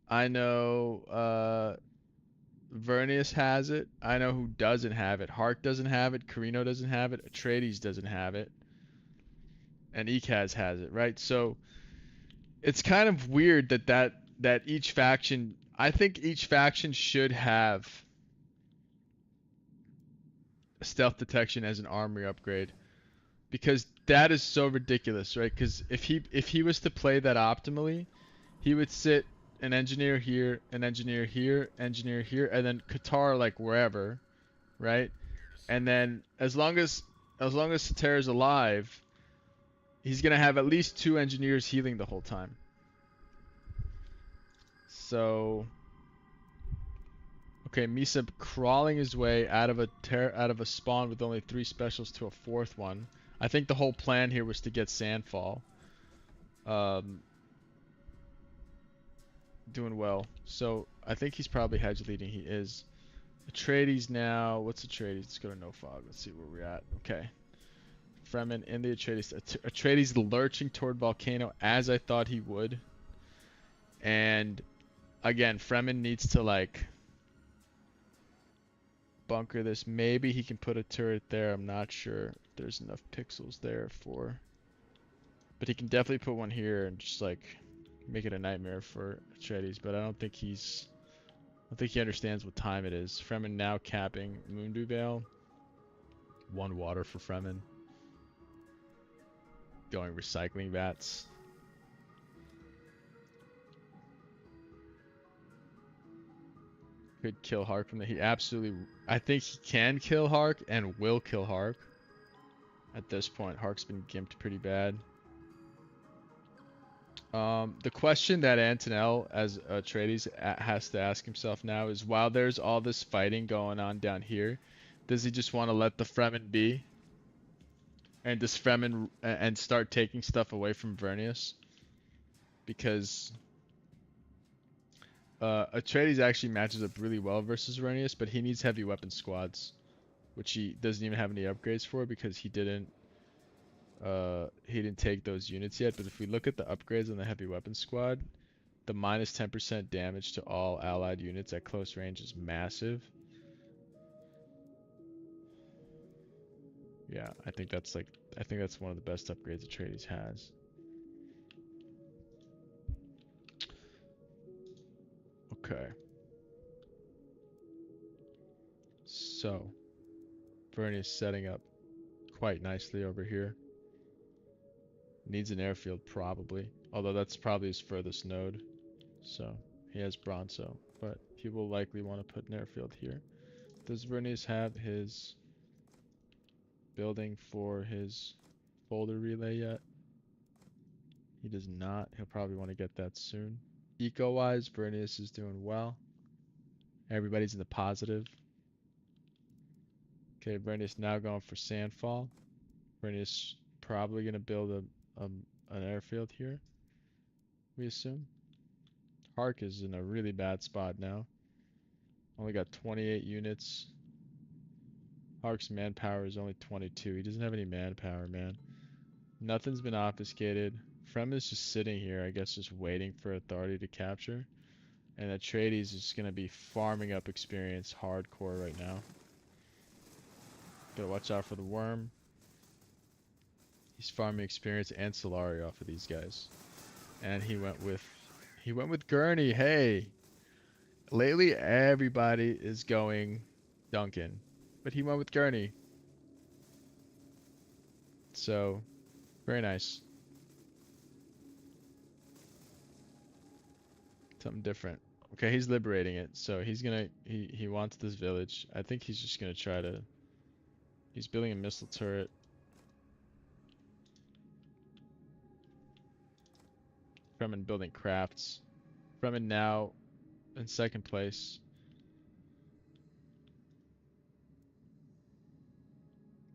I know Vernius has it. I know who doesn't have it. Hark doesn't have it. Carino doesn't have it. Atreides doesn't have it. And Ekaz has it, right? So it's kind of weird that each faction. I think each faction should have stealth detection as an armory upgrade because that is so ridiculous, right? Because if he was to play that optimally, he would sit an engineer here, an engineer here, engineer here, and then Qatar like wherever, right? And then as long as Sater is alive, he's gonna have at least 2 engineers healing the whole time. So, okay, Misa crawling his way out of a spawn with only 3 specials to a 4th one. I think the whole plan here was to get Sandfall. Doing well. So I think he's probably hedge leading. He is. Atreides now. What's Atreides? Let's go to no fog. Let's see where we're at. Okay. Fremen in the Atreides. Atreides lurching toward Volcano as I thought he would. And again, Fremen needs to like bunker this. Maybe he can put a turret there. I'm not sure if there's enough pixels there for. But he can definitely put one here and just like make it a nightmare for Atreides. But I don't think he understands what time it is. Fremen now capping Mundu Vale. 1 water for Fremen. Going recycling vats. Could kill Hark from the. He absolutely. I think he can kill Hark and will kill Hark. At this point, Hark's been gimped pretty bad. The question that Antonell, as Atreides, has to ask himself now is, while there's all this fighting going on down here, does he just want to let the Fremen be? And does Fremen and start taking stuff away from Vernius? Because Atreides actually matches up really well versus Vernius, but he needs heavy weapon squads, which he doesn't even have any upgrades for because he didn't take those units yet. But if we look at the upgrades on the heavy weapon squad, the minus 10% damage to all allied units at close range is massive. Yeah, I think that's one of the best upgrades Atreides has. Okay. So, Vernius setting up quite nicely over here. Needs an airfield probably, although that's probably his furthest node. So he has Bronzo, but he will likely want to put an airfield here. Does Vernius have his building for his boulder relay yet? He does not. He'll probably want to get that soon. Eco-wise, Vernius is doing well. Everybody's in the positive. Okay, Vernius now going for Sandfall. Vernius probably going to build an airfield here, we assume. Hark is in a really bad spot now. Only got 28 units. Hark's manpower is only 22. He doesn't have any manpower, man. Nothing's been obfuscated. Frem is just sitting here, I guess, just waiting for authority to capture. And Atreides is going to be farming up experience hardcore right now. Gotta watch out for the worm. He's farming experience and Solari off of these guys. And he went with Gurney. Hey! Lately, everybody is going Duncan. But he went with Gurney. So, very nice. Something different. Okay, he's liberating it. So he's gonna, he wants this village. I think he's just gonna try to, he's building a missile turret. Fremen building crafts. Fremen now in second place.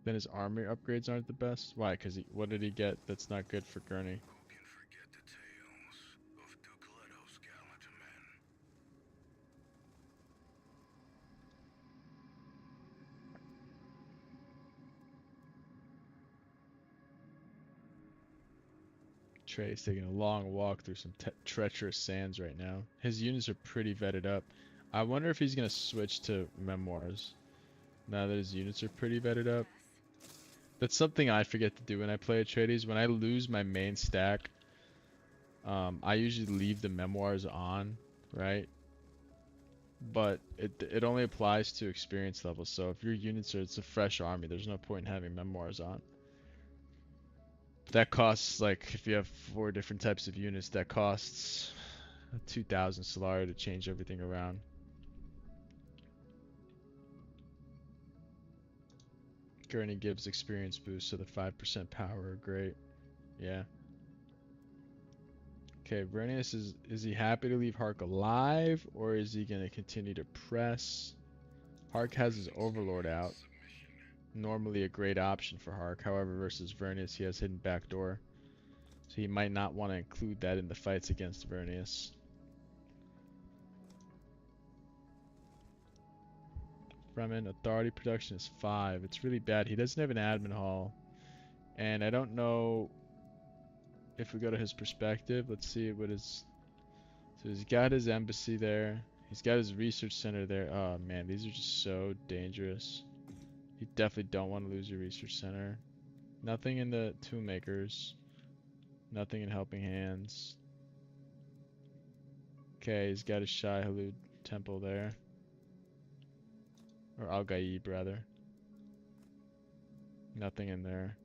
Then his army upgrades aren't the best. Why? Because what did he get that's not good for Gurney? Who can forget the tales of Duke Leto's gallant men? Trey's taking a long walk through some treacherous sands right now. His units are pretty vetted up. I wonder if he's going to switch to memoirs now that his units are pretty vetted up. That's something I forget to do when I play Atreides. When I lose my main stack, I usually leave the memoirs on, right? But it only applies to experience levels. So if your units it's a fresh army, there's no point in having memoirs on. That costs, like, if you have 4 different types of units, that costs 2,000 Solari to change everything around. Gurney gives experience boost, so the 5% power are great. Yeah. Okay, Vernius is he happy to leave Hark alive, or is he gonna continue to press? Hark has his Overlord out. Normally a great option for Hark, however, versus Vernius he has hidden backdoor. So he might not want to include that in the fights against Vernius. Fremen authority production is 5. It's really bad. He doesn't have an admin hall. And I don't know if we go to his perspective. Let's see what his... So he's got his embassy there. He's got his research center there. Oh man, these are just so dangerous. You definitely don't want to lose your research center. Nothing in the Tomb Makers. Nothing in Helping Hands. Okay, he's got his Shai Halud temple there. Or Al Gaib, rather. Nothing in there.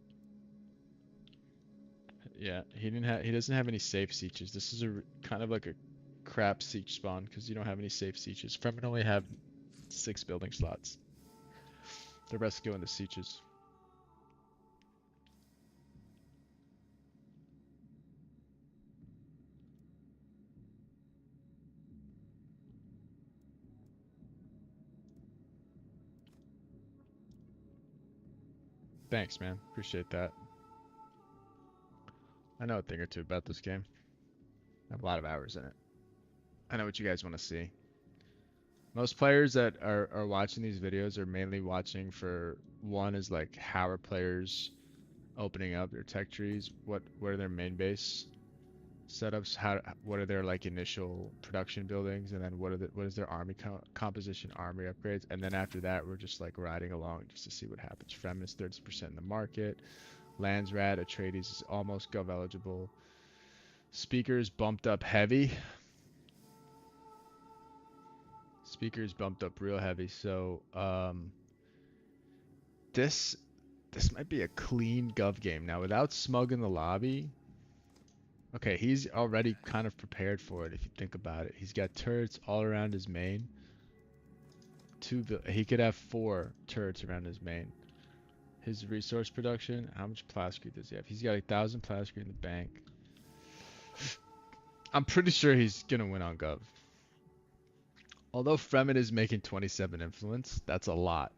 Yeah, he doesn't have any safe sieges. This is kind of like a crap siege spawn because you don't have any safe sieges. Fremen only have 6 building slots. The rest go into sieges. Thanks, man. Appreciate that. I know a thing or two about this game. I have a lot of hours in it. I know what you guys want to see. Most players that are watching these videos are mainly watching for, one is like how are players opening up their tech trees, what are their main base setups, what are their like initial production buildings, and then what is their army composition, army upgrades, and then after that we're just like riding along just to see what happens. Fremen is 30% in the market. Landsrat, Atreides is almost gov eligible. Speakers bumped up heavy. Speakers bumped up real heavy, so this might be a clean gov game. Now without Smug in the lobby, okay, he's already kind of prepared for it if you think about it. He's got turrets all around his main. He could have 4 turrets around his main. His resource production, how much plascrete does he have? He's got 1,000 plascrete in the bank. I'm pretty sure he's gonna win on Gov. Although Fremen is making 27 influence, that's a lot.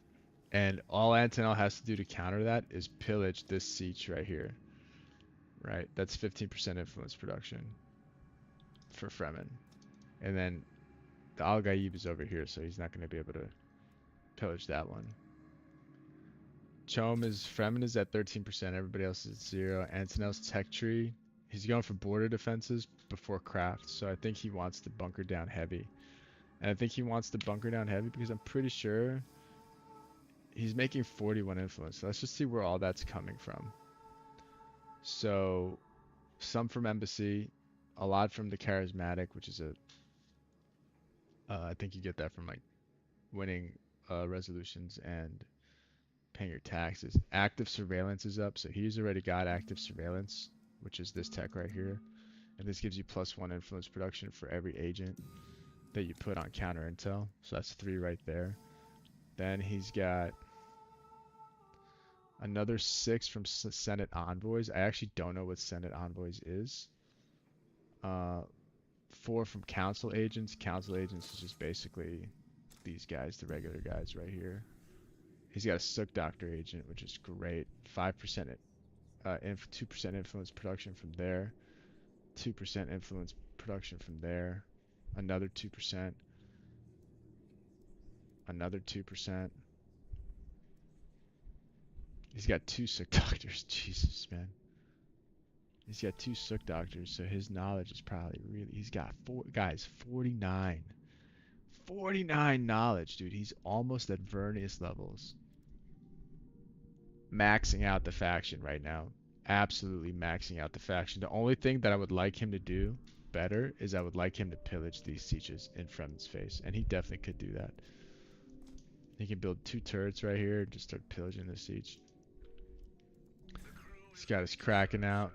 And all Antonel has to do to counter that is pillage this siege right here. Right? That's 15% influence production for Fremen. And then the Al Gaib is over here, so he's not going to be able to pillage that one. Fremen is at 13%, everybody else is at 0. Antonel's tech tree, he's going for border defenses before craft, so I think he wants to bunker down heavy. And I think he wants to bunker down heavy because I'm pretty sure he's making 41 influence. So let's just see where all that's coming from. So some from Embassy, a lot from the Charismatic, which is I think you get that from like winning resolutions and paying your taxes. Active surveillance is up, so he's already got active surveillance, which is this tech right here. And this gives you +1 influence production for every agent that you put on counter intel. So that's 3 right there. Then he's got another 6 from Senate envoys. I actually don't know what Senate envoys is. 4 from council agents. Council agents is just basically these guys, the regular guys right here. He's got a Sook Doctor agent, which is great. 5%, 2% influence production from there. 2% influence production from there. Another 2%. Another 2%. He's got 2 Sook Doctors. Jesus, man. He's got 2 Sook Doctors, so his knowledge is probably really... He's got 49. 49 knowledge, dude. He's almost at Vernius levels. Maxing out the faction right now. Absolutely maxing out the faction. The only thing that I would like him to do better is I would like him to pillage these sieges in Fremen's face. And he definitely could do that. He can build 2 turrets right here and just start pillaging the siege. He's got his Kraken out.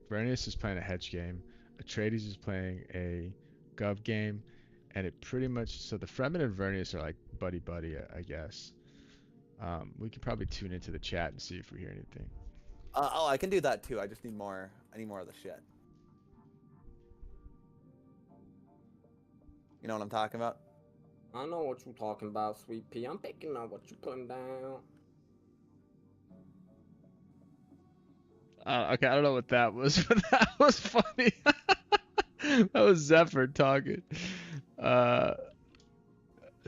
Vernius is playing a hedge game. Atreides is playing a gov game. And it pretty much... So the Fremen and Vernius are like buddy-buddy, I guess. We could probably tune into the chat and see if we hear anything. Oh, I can do that too. I just need more. I need more of the shit. You know what I'm talking about? I know what you're talking about, Sweet Pea. I'm picking up what you're putting down. Okay, I don't know what that was, but that was funny. That was Zephyr talking.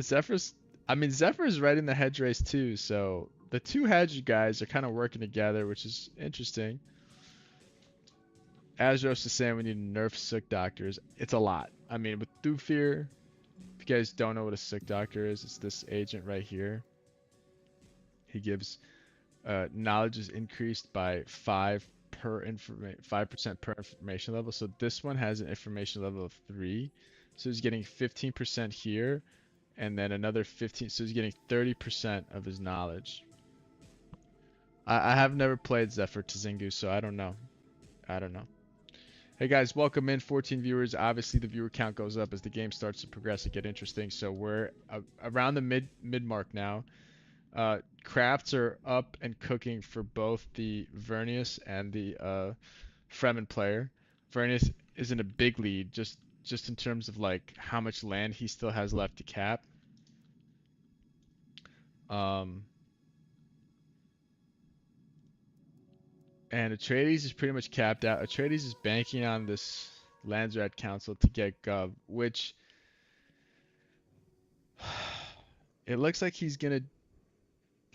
Zephyr's right in the hedge race too, so the 2 hedge guys are kind of working together, which is interesting. Azros is saying we need to nerf Sook Doctors. It's a lot. I mean, with Thufir, if you guys don't know what a Sook Doctor is, it's this agent right here. He gives knowledge is increased by 5% per information level. So this one has an information level of 3. So he's getting 15% here, and then another 15. So he's getting 30% of his knowledge. I have never played Zephyr Tzingu, so I don't know. Hey guys, welcome in. 14 viewers. Obviously, the viewer count goes up as the game starts to progress and get interesting. So we're around the mid mark now. Crafts are up and cooking for both the Vernius and the Fremen player. Vernius is in a big lead, just in terms of like how much land he still has left to cap. And Atreides is pretty much capped out. Atreides is banking on this Landsrat Council to get Gov, which it looks like he's gonna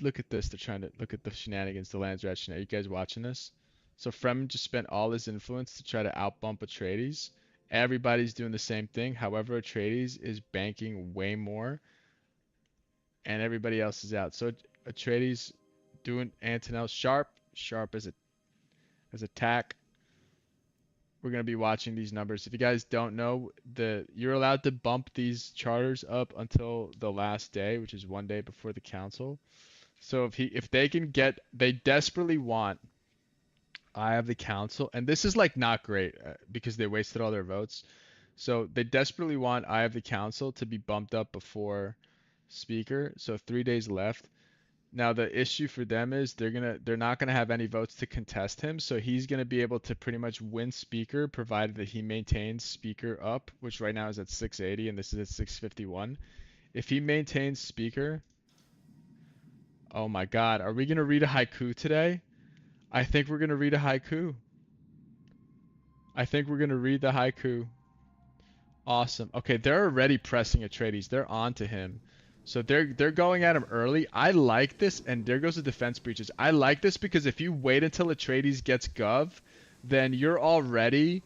look at this. They're trying to look at the shenanigans, the Landsrat shenanigans. You guys watching this? So Fremen just spent all his influence to try to outbump Atreides. Everybody's doing the same thing. However, Atreides is banking way more, and everybody else is out. So Atreides doing Antonel sharp as attack. We're gonna be watching these numbers. If you guys don't know, you're allowed to bump these charters up until the last day, which is 1 day before the council. So if they can get, they desperately want Eye of the Council, and this is like not great because they wasted all their votes. So they desperately want Eye of the Council to be bumped up before Speaker. So 3 days left. Now the issue for them is they're not gonna have any votes to contest him, so he's gonna be able to pretty much win speaker provided that he maintains speaker up, which right now is at 680 and this is at 651. If he maintains speaker, oh my God, are we gonna read a haiku today? I think we're gonna read a haiku. I think we're gonna read the haiku. Awesome. Okay, they're already pressing Atreides. They're on to him. So they're going at him early. I like this, and there goes the defense breaches. I like this because if you wait until Atreides gets Gov, then you're already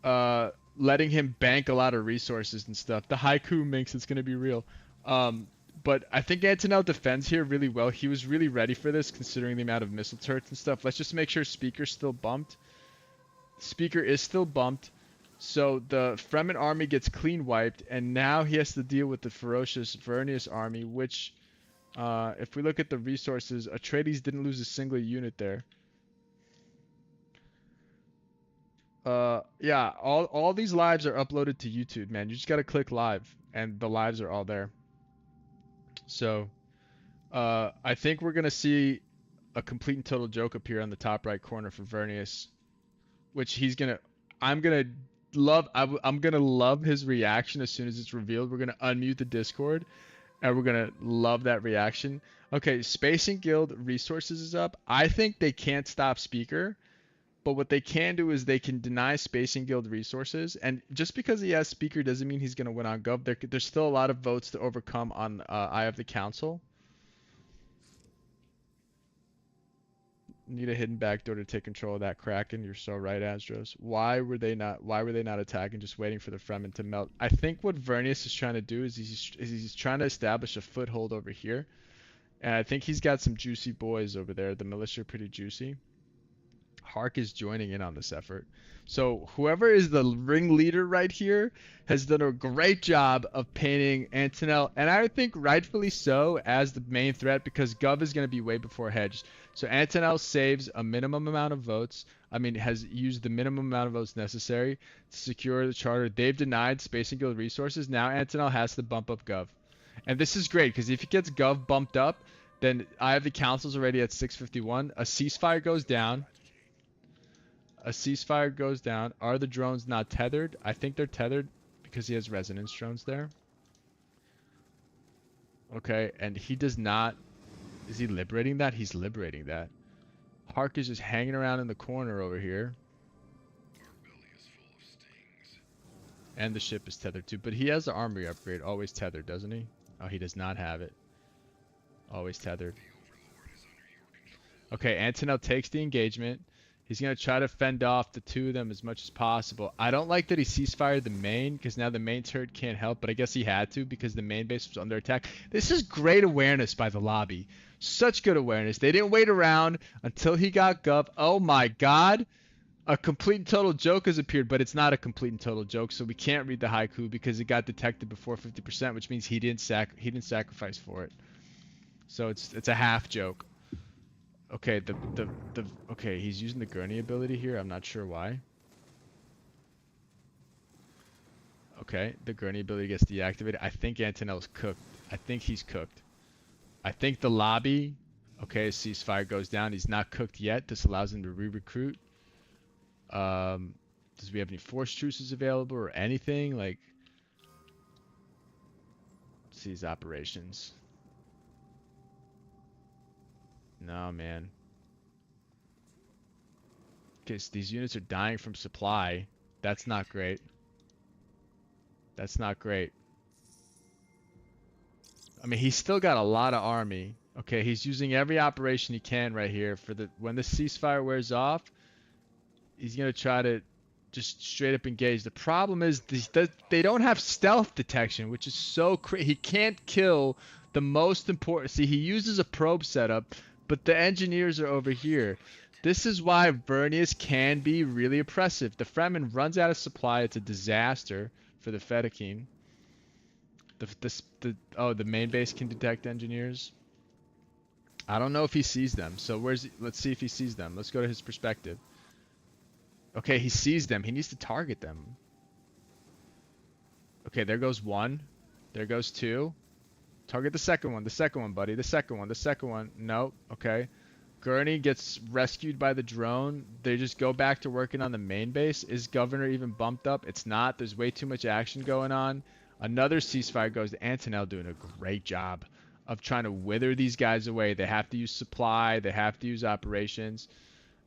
letting him bank a lot of resources and stuff. The haiku makes it's gonna be real. But I think Antonel defends here really well. He was really ready for this considering the amount of missile turrets and stuff. Let's just make sure Speaker's still bumped. Speaker is still bumped. So the Fremen army gets clean wiped, and now he has to deal with the ferocious Vernius army, which, if we look at the resources, Atreides didn't lose a single unit there. Yeah, all these lives are uploaded to YouTube, man. You just gotta click live, and the lives are all there. So, I think we're gonna see a complete and total joke appear on the top right corner for Vernius, which I'm gonna love his reaction as soon as it's revealed. We're gonna unmute the Discord, and we're gonna love that reaction. Okay, Spacing Guild resources is up. I think they can't stop Speaker, but what they can do is they can deny Spacing Guild resources. And just because he has Speaker doesn't mean he's gonna win on Gov. There's still a lot of votes to overcome on Eye of the Council. Need a hidden backdoor to take control of that Kraken. You're so right, Astros. Why were they not attacking, just waiting for the Fremen to melt? I think what Vernius is trying to do is he's trying to establish a foothold over here. And I think he's got some juicy boys over there. The militia are pretty juicy. Hark is joining in on this effort. So whoever is the ringleader right here has done a great job of painting Antonel, and I think rightfully so, as the main threat because Gov is going to be way before Hedge. So Antonel saves a minimum amount of votes. I mean, has used the minimum amount of votes necessary to secure the charter. They've denied Spacing Guild resources. Now Antonel has to bump up Gov. And this is great because if he gets Gov bumped up, then I have the council's already at 651. A ceasefire goes down. A ceasefire goes down. Are the drones not tethered? I think they're tethered because he has resonance drones there. Okay, and he does not... Is he liberating that? He's liberating that. Hark is just hanging around in the corner over here. And the ship is tethered too. But he has the armory upgrade. Always tethered, doesn't he? Oh, he does not have it. Always tethered. Okay, Antonel takes the engagement. He's going to try to fend off the two of them as much as possible. I don't like that he ceasefired the main, because now the main turret can't help, but I guess he had to because the main base was under attack. This is great awareness by the lobby. Such good awareness. They didn't wait around until he got Gov. Oh my God. A complete and total joke has appeared, but it's not a complete and total joke, so we can't read the haiku because it got detected before 50%, which means he didn't sacrifice for it. So it's a half joke. Okay, okay, he's using the Gurney ability here. I'm not sure why. Okay, the Gurney ability gets deactivated. I think Antonel's cooked. I think he's cooked. I think the lobby... Okay, ceasefire goes down. He's not cooked yet. This allows him to re-recruit. Does we have any force truces available or anything? Like... Let's see his operations. No, man. Because these units are dying from supply. That's not great. That's not great. I mean, he's still got a lot of army. Okay, he's using every operation he can right here for the when the ceasefire wears off. He's gonna try to just straight up engage. The problem is they don't have stealth detection, which is so he can't kill the most important. See, he uses a probe setup. But the engineers are over here. This is why Vernius can be really oppressive. The Fremen runs out of supply. It's a disaster for the Fedaykin. The main base can detect engineers. I don't know if he sees them. So let's see if he sees them. Let's go to his perspective. Okay, he sees them. He needs to target them. Okay, there goes one. There goes two. Target the second one, buddy. The second one. Nope. Okay. Gurney gets rescued by the drone. They just go back to working on the main base. Is Governor even bumped up? It's not. There's way too much action going on. Another ceasefire goes to Antonell, doing a great job of trying to wither these guys away. They have to use supply. They have to use operations.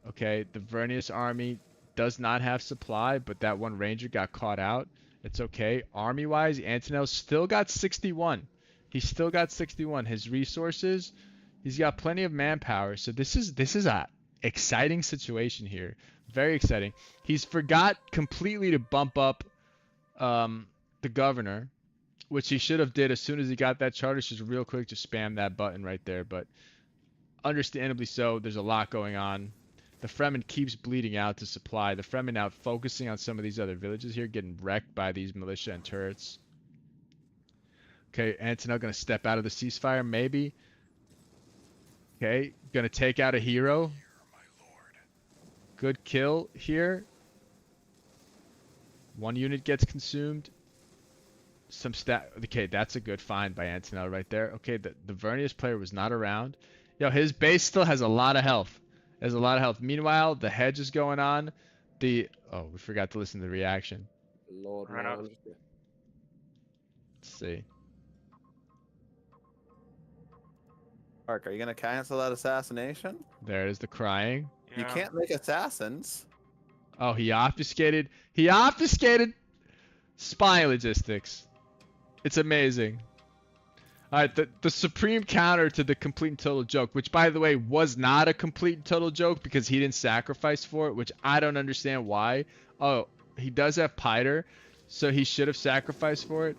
Okay. The Vernius army does not have supply, but that one ranger got caught out. It's okay. Army-wise, Antonell still got 61. He's still got 61. His resources, he's got plenty of manpower. So this is a exciting situation here. Very exciting. He's forgot completely to bump up the governor, which he should have did as soon as he got that charter. Just real quick, just spam that button right there. But understandably so, there's a lot going on. The Fremen keeps bleeding out to supply. The Fremen now focusing on some of these other villages here, getting wrecked by these militia and turrets. Okay, Antonell going to step out of the ceasefire, maybe. Okay, going to take out a hero. Good kill here. One unit gets consumed. Some stat. Okay, that's a good find by Antonell right there. Okay, the Vernius player was not around. Yo, his base still has a lot of health. There's a lot of health. Meanwhile, the hedge is going on. Oh, we forgot to listen to the reaction. Lord, Run man. out. Let's see. Ark, are you gonna cancel that assassination? There is the crying. You Yeah. can't make assassins. Oh, he obfuscated. He obfuscated spy logistics. It's amazing. All right, the supreme counter to the complete and total joke, which by the way was not a complete and total joke because he didn't sacrifice for it, which I don't understand why. Oh, he does have Piter, so he should have sacrificed for it.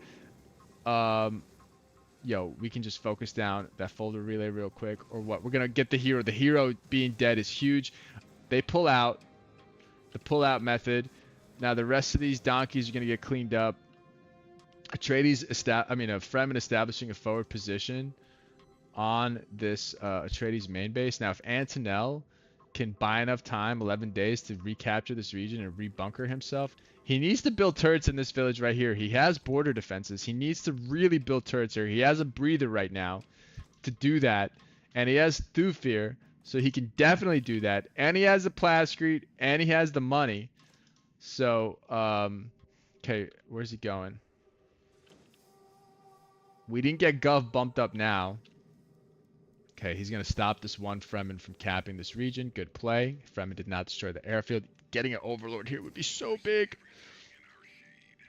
Yo, we can just focus down that folder relay real quick, or what? We're gonna get the hero. The hero being dead is huge. They pull out. The pull-out method. Now the rest of these donkeys are gonna get cleaned up. Fremen establishing a forward position on this Atreides main base. Now, if Antonell can buy enough time, 11 days, to recapture this region and rebunker himself, he needs to build turrets in this village right here. He has border defenses. He needs to really build turrets here. He has a breather right now to do that, and he has Thufir, so he can definitely do that. And he has the Plascrete, and he has the money. So, okay, where's he going? We didn't get Gov bumped up now. Okay, he's going to stop this one Fremen from capping this region. Good play. Fremen did not destroy the airfield. Getting an Overlord here would be so big.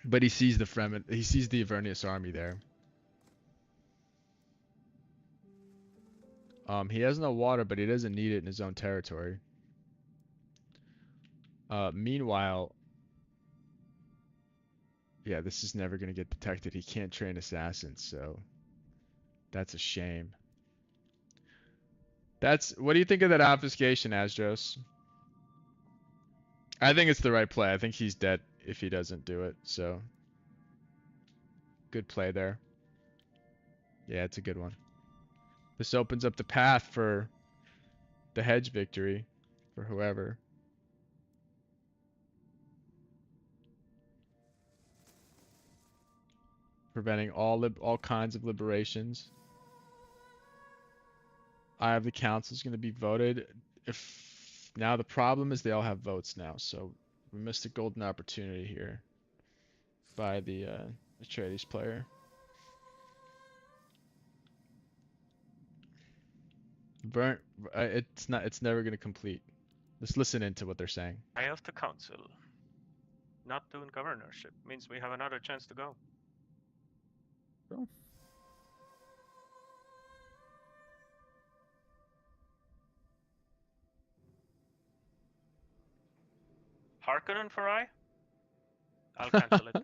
But he sees the Fremen. He sees the Vernius army there. He has no water, but he doesn't need it in his own territory. Meanwhile, yeah, this is never going to get detected. He can't train assassins, so that's a shame. What do you think of that obfuscation, Asdros? I think it's the right play. I think he's dead if he doesn't do it, so good play there. Yeah, it's a good one. This opens up the path for the hedge victory for whoever. Preventing all kinds of liberations. Eye of the Council is going to be voted. Now the problem is they all have votes now, so we missed a golden opportunity here by the Atreides player. It's never going to complete. Let's listen into what they're saying. Eye of the Council. Not doing governorship means we have another chance to go. Cool. Harkonnen for Eye? I'll cancel it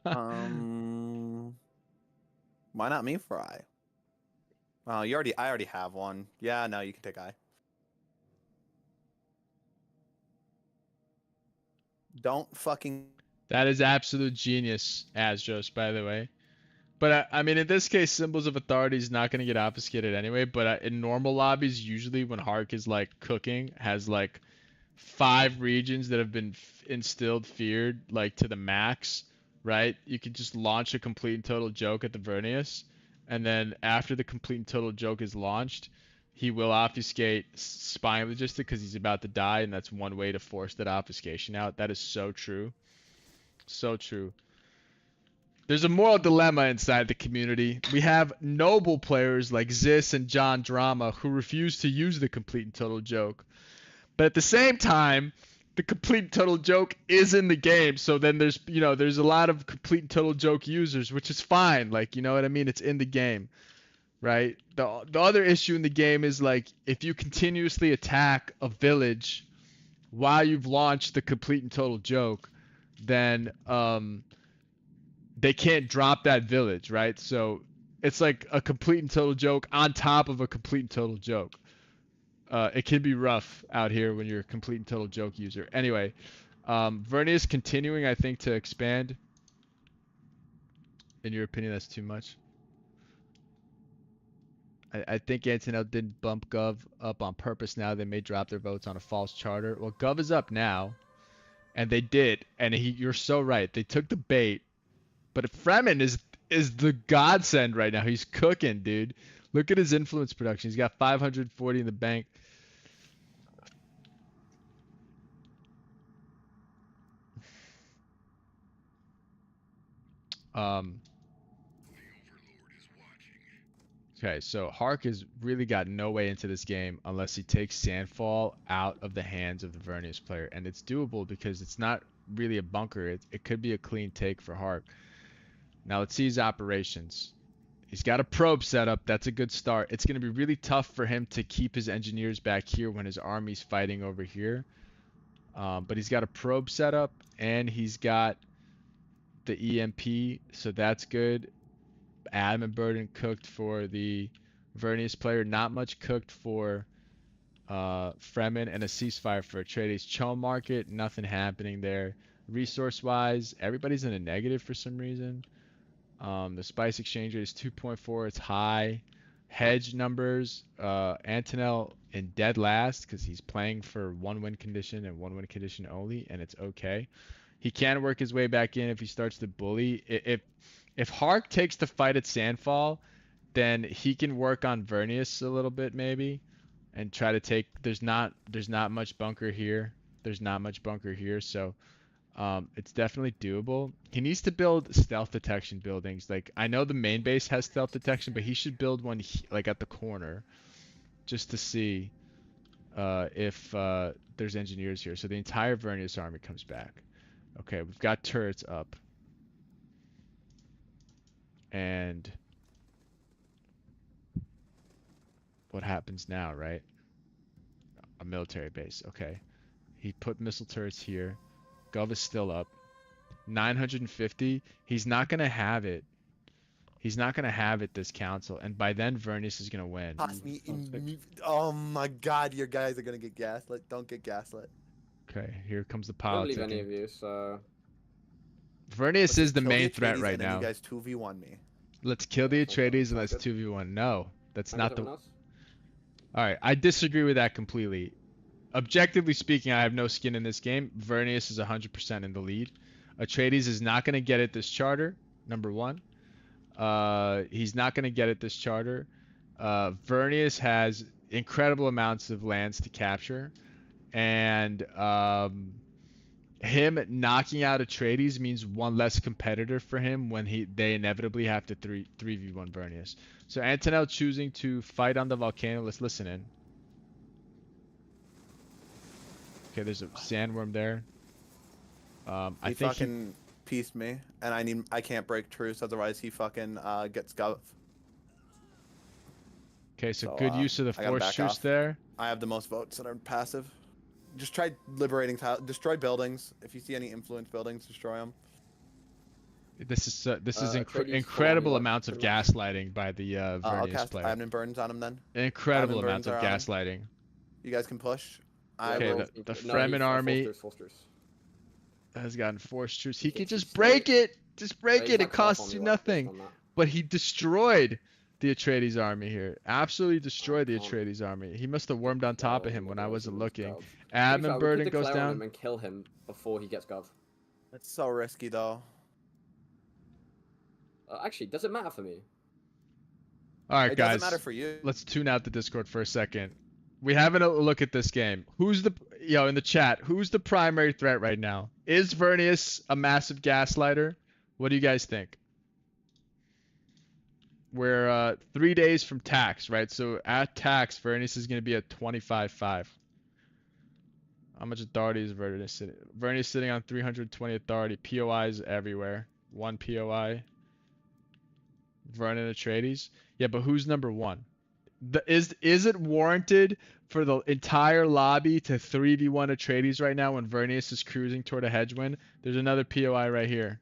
then. Why not me for I? Well, I already have one. Yeah, no, you can take I. Don't fucking. That is absolute genius, Asdros, by the way. But I mean, in this case, Symbols of Authority is not going to get obfuscated anyway. But in normal lobbies, usually when Hark is like cooking, has like 5 regions that have been instilled feared like to the max, right? You could just launch a complete and total joke at the Vernius, and then after the complete and total joke is launched, he will obfuscate spying logistic because he's about to die, and that's one way to force that obfuscation out. That is so true. So true. There's a moral dilemma inside the community. We have noble players like Zis and John Drama who refuse to use the complete and total joke. But at the same time, the complete and total joke is in the game. So then there's a lot of complete and total joke users, which is fine. Like, you know what I mean? It's in the game, right? The other issue in the game is like if you continuously attack a village while you've launched the complete and total joke, then they can't drop that village, right? So it's like a complete and total joke on top of a complete and total joke. It can be rough out here when you're a complete and total joke user. Anyway, Vernius continuing, I think, to expand. In your opinion, that's too much? I think Antonel didn't bump Gov up on purpose now. They may drop their votes on a false charter. Well, Gov is up now, and they did. And you're so right. They took the bait. But Fremen is the godsend right now. He's cooking, dude. Look at his influence production. He's got 540 in the bank. Okay, so Hark has really got no way into this game unless he takes Sandfall out of the hands of the Vernius player. And it's doable because it's not really a bunker. It could be a clean take for Hark. Now let's see his operations. He's got a probe set up. That's a good start. It's going to be really tough for him to keep his engineers back here when his army's fighting over here. But he's got a probe set up, and he's got the EMP, so that's good. Adam and Burden cooked for the Vernius player. Not much cooked for Fremen, and a ceasefire for Atreides. Chone market, nothing happening there. Resource-wise, everybody's in a negative for some reason. The spice exchange rate is 2.4. It's high. Hedge numbers, Antonel in dead last because he's playing for 1-win condition and 1-win condition only, and it's okay. He can work his way back in if he starts to bully. If Hark takes the fight at Sandfall, then he can work on Vernius a little bit maybe, and try to take. There's not much bunker here. So it's definitely doable. He needs to build stealth detection buildings. Like, I know the main base has stealth detection, but he should build one like at the corner, just to see if there's engineers here. So the entire Vernius army comes back. Okay, we've got turrets up. And what happens now, right? A military base. Okay. He put missile turrets here. Gov is still up. 950. He's not going to have it. He's not going to have it this council. And by then, Vernius is going to win. Toss me oh my god, your guys are going to get gaslit. Don't get gaslit. Okay, here comes the I don't politics. believe any of you, so... Vernius is the Kill main Atreides threat right and then now. You guys 2v1 me. Let's kill the Okay, Atreides and let's sounds good. 2v1. No, that's Can I not get the... someone else? Alright, I disagree with that completely. Objectively speaking, I have no skin in this game. Vernius is 100% in the lead. Atreides is not going to get it this charter, number one. He's not going to get it this charter. Vernius has incredible amounts of lands to capture. And him knocking out Atreides means one less competitor for him when they inevitably have to 3v1 Vernius. So Antonel choosing to fight on the volcano. Let's listen in. Okay, there's a sandworm there. I He think fucking pieced me, and I can't break truce, otherwise he fucking gets gov. Okay, so So, good use of the I gotta force back truce off. there. I have the most votes that are passive. Just try liberating destroy buildings. If you see any influence buildings, destroy them. This is Atreides incredible full-on amounts of pretty much. gaslighting by the I'll Vernius cast player. Admin Burns on him then. Incredible Admin amounts of Burns are on gaslighting. You guys can push. Okay, will. the Fremen army Force. has gotten force truce. He He could can just see break it. it. Just break He's it. like It half costs on you the right based nothing. on that. But he destroyed the Atreides army here. Absolutely destroyed the Come on. Atreides army. He must have wormed on top of him when I wasn't looking. To be Admin fair, we Burden could goes declare on down. him and kill him before he gets gov. It's so risky though. Actually, does it matter for me? All right, It guys. doesn't matter for you. Let's tune out the Discord for a second. We having a look at this game. Who's the in the chat? Who's the primary threat right now? Is Vernius a massive gaslighter? What do you guys think? We're 3 days from tax, right? So at tax, Vernius is going to be at 25.5. How much authority is Vernius sitting? Vernius sitting on 320 authority. POIs everywhere. 1 POI. Vernon Atreides. Yeah, but who's number 1? Is it warranted for the entire lobby to 3v1 Atreides right now when Vernius is cruising toward a hedge win? There's another POI right here.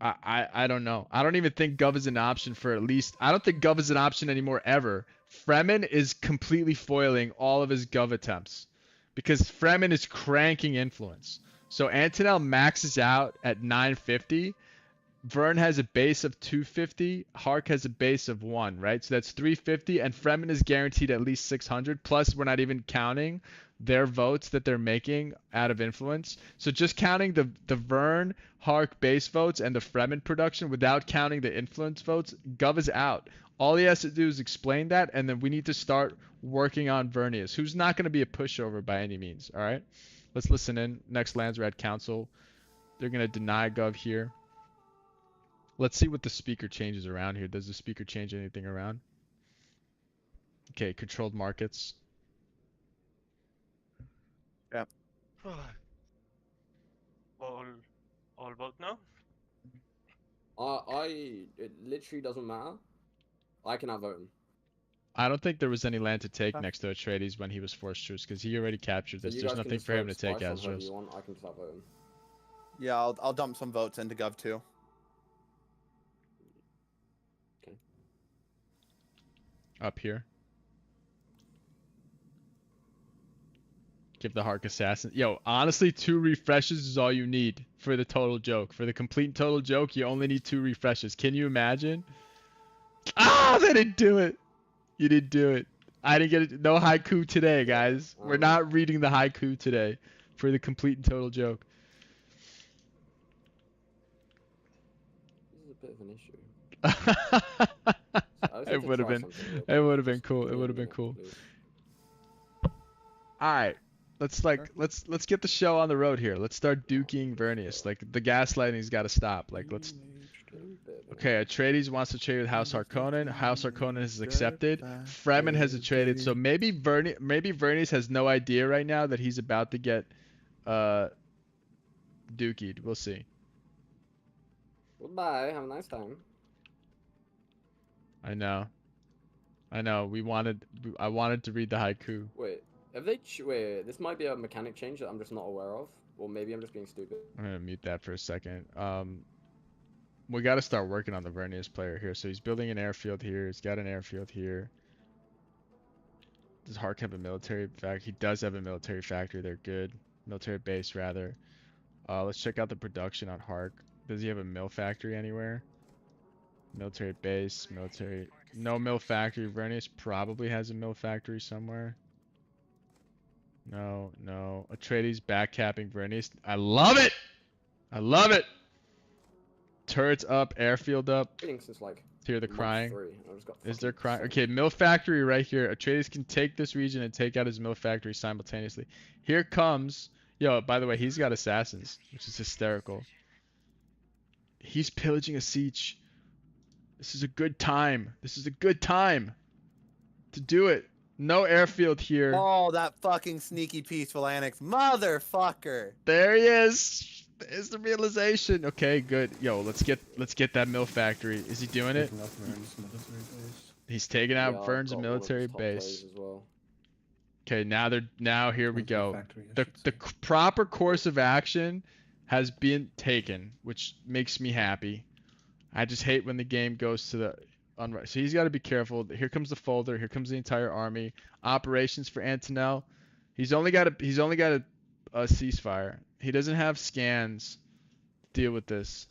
I don't know. I don't even think Gov is an option for at least... I don't think Gov is an option anymore ever. Fremen is completely foiling all of his Gov attempts. Because Fremen is cranking influence. So Antonel maxes out at 950. Vern has a base of 250. Hark has a base of 1, right? So that's 350. And Fremen is guaranteed at least 600. Plus, we're not even counting their votes that they're making out of influence. So just counting the Vern, Hark base votes and the Fremen production without counting the influence votes, Gov is out. All he has to do is explain that, and then we need to start working on Vernius, who's not going to be a pushover by any means, all right? Let's listen in. Next lands are at council. They're going to deny Gov here. Let's see what the speaker changes around here. Does the speaker change anything around? Okay, controlled markets. Yeah. All vote no? It literally doesn't matter. I can have voting. I don't think there was any land to take next to Atreides when he was forced truce, because he already captured So this. you There's guys can nothing just for him vote to take twice on whoever Azros. you want. I can just have voting. Yeah, I'll dump some votes into Gov too. Okay. Up here. Give the Hark Assassin. Yo, honestly, 2 refreshes is all you need for the total joke. For the complete total joke, you only need 2 refreshes. Can you imagine? Ah, they didn't do it. You didn't do it. I didn't get it. No haiku today, guys. We're not reading the haiku today for the complete and total joke. This is a bit of an issue. It would have been. It would have been cool. It would have been cool. All right. Let's get the show on the road here. Let's start duking Vernius. Like the gaslighting's got to stop. Like let's. Okay, Atreides wants to trade with House Harkonnen. House Harkonnen has accepted. Fremen has traded. So maybe Vernius has no idea right now that he's about to get dookied. We'll see. Goodbye. Have a nice time. I know. I wanted to read the haiku. Wait, have they? Wait, this might be a mechanic change that I'm just not aware of, or maybe I'm just being stupid. I'm gonna mute that for a second. We got to start working on the Vernius player here. So he's building an airfield here. He's got an airfield here. Does Hark have a military factory? He does have a military factory. They're good. Military base, rather. Let's check out the production on Hark. Does he have a mill factory anywhere? Military base, military... No mill factory. Vernius probably has a mill factory somewhere. No. Atreides backcapping Vernius. I love it! I love it! Turrets up, airfield up. Since like Hear the crying. 3, I just got Is there fucking crying? sick. Okay, mill factory right here. Atreides can take this region and take out his mill factory simultaneously. Here comes... Yo, by the way, he's got assassins, which is hysterical. He's pillaging a siege. This is a good time. This is a good time to do it. No airfield here. Oh, that fucking sneaky peaceful annex, motherfucker! There he is. There's the realization. Okay, good. Yo, let's get that mill factory. Is he doing it? He's taking out Yeah, I've Vern's got one of his military top base. plays as well. Okay, now here we go. The proper course of action has been taken, which makes me happy. I just hate when the game goes to the unright. So he's got to be careful. Here comes the folder. Here comes the entire army. Operations for Antonel. He's only got a ceasefire. He doesn't have scans to deal with this.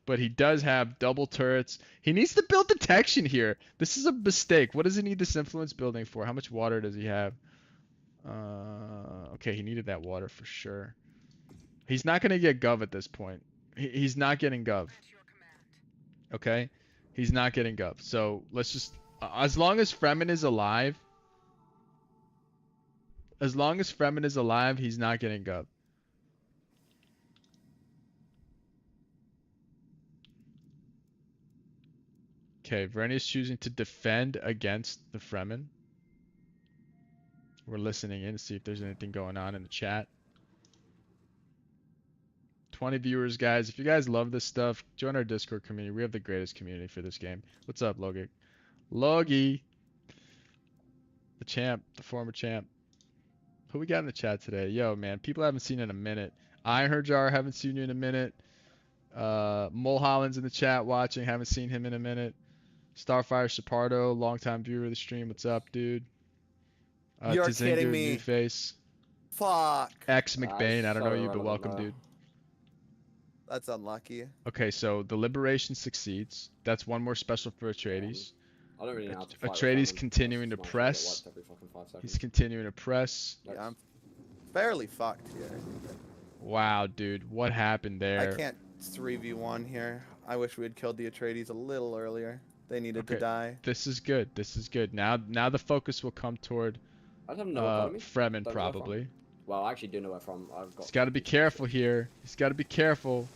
But he does have double turrets. He needs to build detection here. This is a mistake. What does he need this influence building for? How much water does he have? Okay, he needed that water for sure. He's not going to get Gov at this point. He's not getting Gov. Okay, he's not getting Gov. So let's just, as long as Fremen is alive, he's not getting Gov. Okay, Vernius choosing to defend against the Fremen. We're listening in to see if there's anything going on in the chat. 20 viewers, guys. If you guys love this stuff, join our Discord community. We have the greatest community for this game. What's up, Logic? Logie! The champ, the former champ. Who we got in the chat today? Yo, man, people I haven't seen in a minute. Ironherjar, haven't seen you in a minute. Mulholland's in the chat watching, haven't seen him in a minute. Starfire Chapardo, longtime viewer of the stream. What's up, dude? You're Tizinger, kidding me. New face. Fuck. X McBain, I don't know so you, but irrelevant, welcome, though. dude. That's unlucky. Okay, so the liberation succeeds. That's one more special for Atreides. I don't really know how to fight with Atreides them. continuing to Just might get press. wiped every fucking 5 seconds. He's continuing to press. Yeah, I'm fairly fucked here. Wow, dude, what happened there? I can't 3v1 here. I wish we had killed the Atreides a little earlier. They needed to Okay. die. This is good. This is good. Now the focus will come toward I have no economy. Fremen Don't know where probably. Well, I actually do know where from. I've got. He's got to be careful here. He's got to be careful.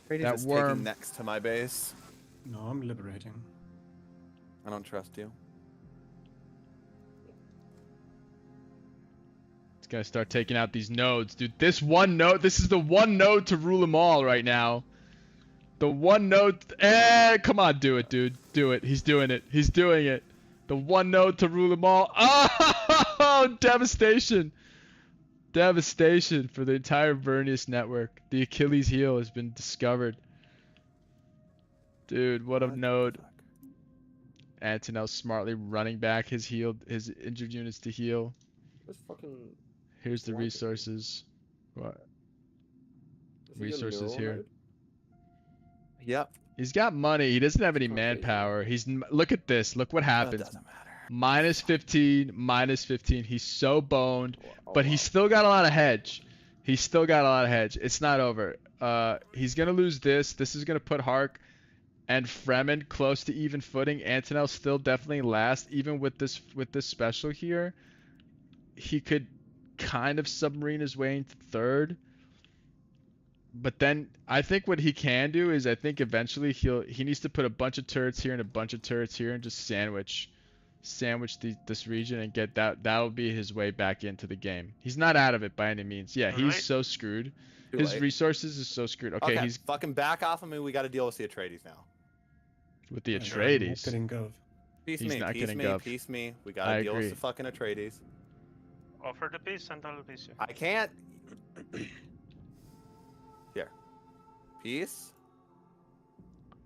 Atreides That is worm. taking next to my base. No, I'm liberating. I don't trust you. He's gonna start taking out these nodes, dude. This is the one node to rule them all right now. The one node. Come on, do it, dude. Do it. He's doing it. He's doing it. The one node to rule them all. Oh, devastation. Devastation for the entire Vernius network. The Achilles heel has been discovered. Dude, what a What the node. fuck? Antonel smartly running back his injured units to heal. This fucking. Here's the What? resources. What? Is he a Resources neural here. node? Yep. He's got money. He doesn't have any Okay. manpower. Look at this. Look what That happens. doesn't matter. Minus 15, minus 15. He's so boned, Oh, but wow. he's still got a lot of hedge. He's still got a lot of hedge. It's not over. He's gonna lose this. This is gonna put Hark and Fremen close to even footing. Antonel still definitely last, even with this special here. He could kind of submarine his way into third. But then I think what he can do is I think eventually he needs to put a bunch of turrets here and a bunch of turrets here and just sandwich this region and get that'll be his way back into the game. He's not out of it by any means. Yeah, he's Right. so screwed. Too His late. resources is so screwed. Okay, he's fucking back off of me. We got to deal with the Atreides now. with the I'm not Atreides. getting Gov. Peace He's me, not peace getting me, Gov. peace me. We got I to deal agree. with the fucking Atreides. Offer the peace and I'll peace you. I can't. Here. Peace.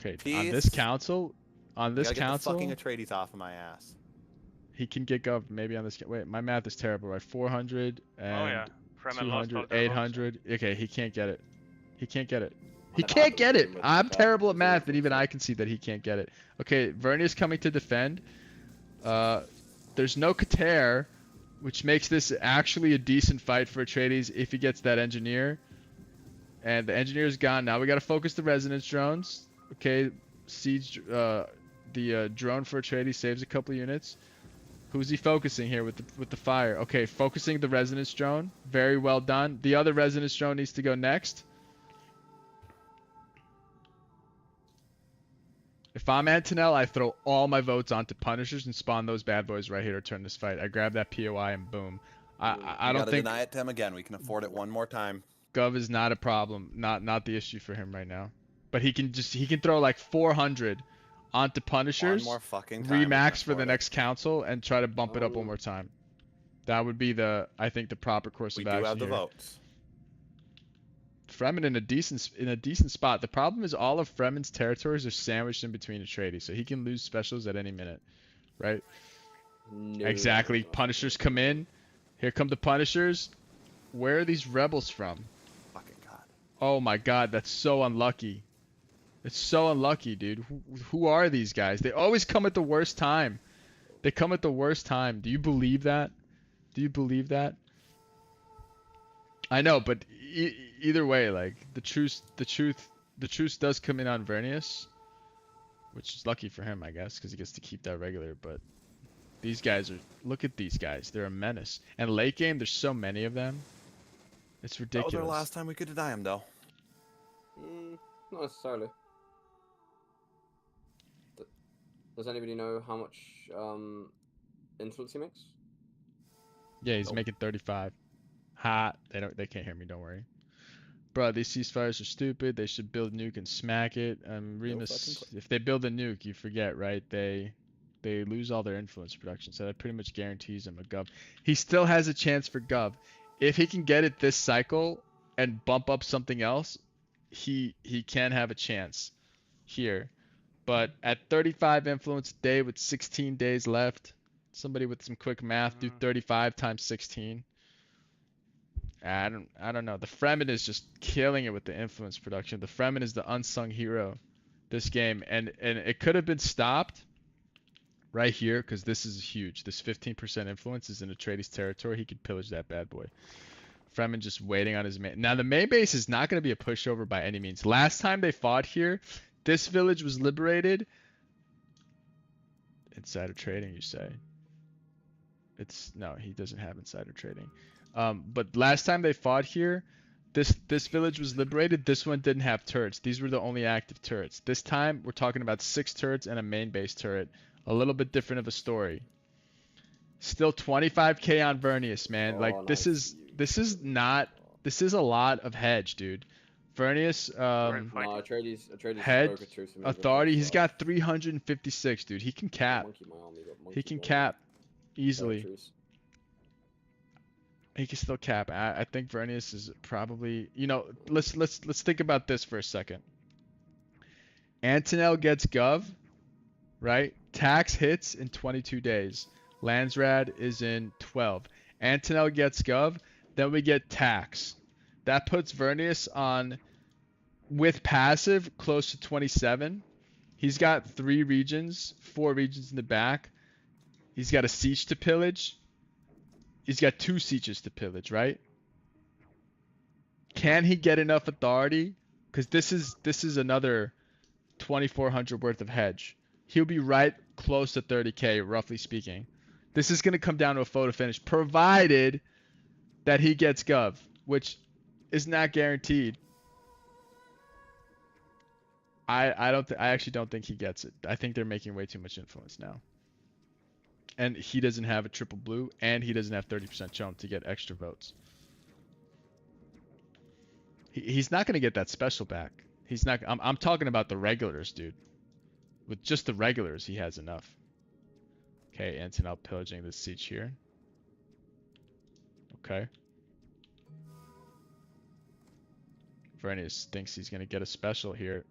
Okay, on this Peace. council, on this Gotta get the council, fucking Atreides off of my ass. he can get gov maybe on this. Wait, my math is terrible. Right, 400 and Oh yeah. Fremen lost all 200, their votes. 800. Okay, he can't get it. He can't get it. He What can't get it. happened with I'm the terrible at Gov? math, and even I can see that he can't get it. Okay, Vernius coming to defend. There's no Kater, which makes this actually a decent fight for Atreides if he gets that engineer. And the engineer's gone. Now we gotta focus the resonance drones. Okay, siege. The drone for Atreides saves a couple units. Who's he focusing here with the fire? Okay, focusing the resonance drone. Very well done. The other resonance drone needs to go next. If I'm Antonel, I throw all my votes onto Punishers and spawn those bad boys right here to turn this fight. I grab that POI and boom. I We don't gotta think deny it to him again. We can afford it one more time. Gov is not a problem. Not the issue for him right now. But he can throw like 400 onto Punishers. One more fucking time. we can Remax for the afford it. next council and try to bump it up Oh. one more time. That would be I think the proper course We of do action have the here. votes. Fremen in a decent spot. The problem is all of Fremen's territories are sandwiched in between Atreides, so he can lose specials at any minute, right? No, Exactly. no, no. Punishers come in. Here come the Punishers. Where are these rebels from? Fucking god. Oh my god, that's so unlucky. It's so unlucky, dude. Who are these guys? They always come at the worst time. They come at the worst time. Do you believe that? Do you believe that? I know, but either way, like the truth does come in on Vernius. which is lucky for him, I guess, because he gets to keep that regular. But these guys are, look at these guys. They're a menace. And late game, there's so many of them. It's That was ridiculous. our last time we could deny him, though. Not necessarily. Does anybody know how much influence he makes? Yeah, he's Nope. making 35. Hot. They can't hear me, don't worry. Bro, these ceasefires are stupid. They should build a nuke and smack it. Remus, fucking if they build a nuke, you forget, right? They lose all their influence production, so that pretty much guarantees him a gov. He still has a chance for gov. If he can get it this cycle and bump up something else, he can have a chance here. But at 35 influence a day with 16 days left, somebody with some quick math, do 35 times 16. I don't know. The Fremen is just killing it with the influence production. The Fremen is the unsung hero this game, and it could have been stopped right here because this is huge. This 15% influence is in Atreides territory. He could pillage that bad boy. Fremen just waiting on his main. Now the main base is not going to be a pushover by any means. Last time they fought here, this village was liberated. Insider trading, you say? No, he doesn't have insider trading. But last time they fought here, this village was liberated. This one didn't have turrets. These were the only active turrets. This time we're talking about 6 turrets and a main base turret. A little bit different of a story. Still 25k on Vernius, man. Oh, Like this nice. is a lot of hedge, dude. Vernius Fighting. No, Atreides head broke a truce with me authority. before, He's so- got 356, dude. He can cap. Monkey my army, but He monkey can my cap army. easily. Truce. He can still cap. I think Vernius is probably, let's think about this for a second. Antonel gets gov, right? Tax hits in 22 days. Landsrad is in 12. Antonel gets gov, then we get tax. That puts Vernius on, with passive, close to 27. He's got 4 regions in the back. He's got a siege to pillage. He's got 2 sieges to pillage, right? Can he get enough authority? Because this is another 2,400 worth of hedge. He'll be right close to 30k, roughly speaking. This is going to come down to a photo finish, provided that he gets gov, which is not guaranteed. I actually don't think he gets it. I think they're making way too much influence now. And he doesn't have a triple blue, and he doesn't have 30% chump to get extra votes. He's not going to get that special back. He's not. I'm talking about the regulars, dude. With just the regulars, he has enough. Okay, Antonel pillaging this siege here. Okay. Vernius thinks he's going to get a special here.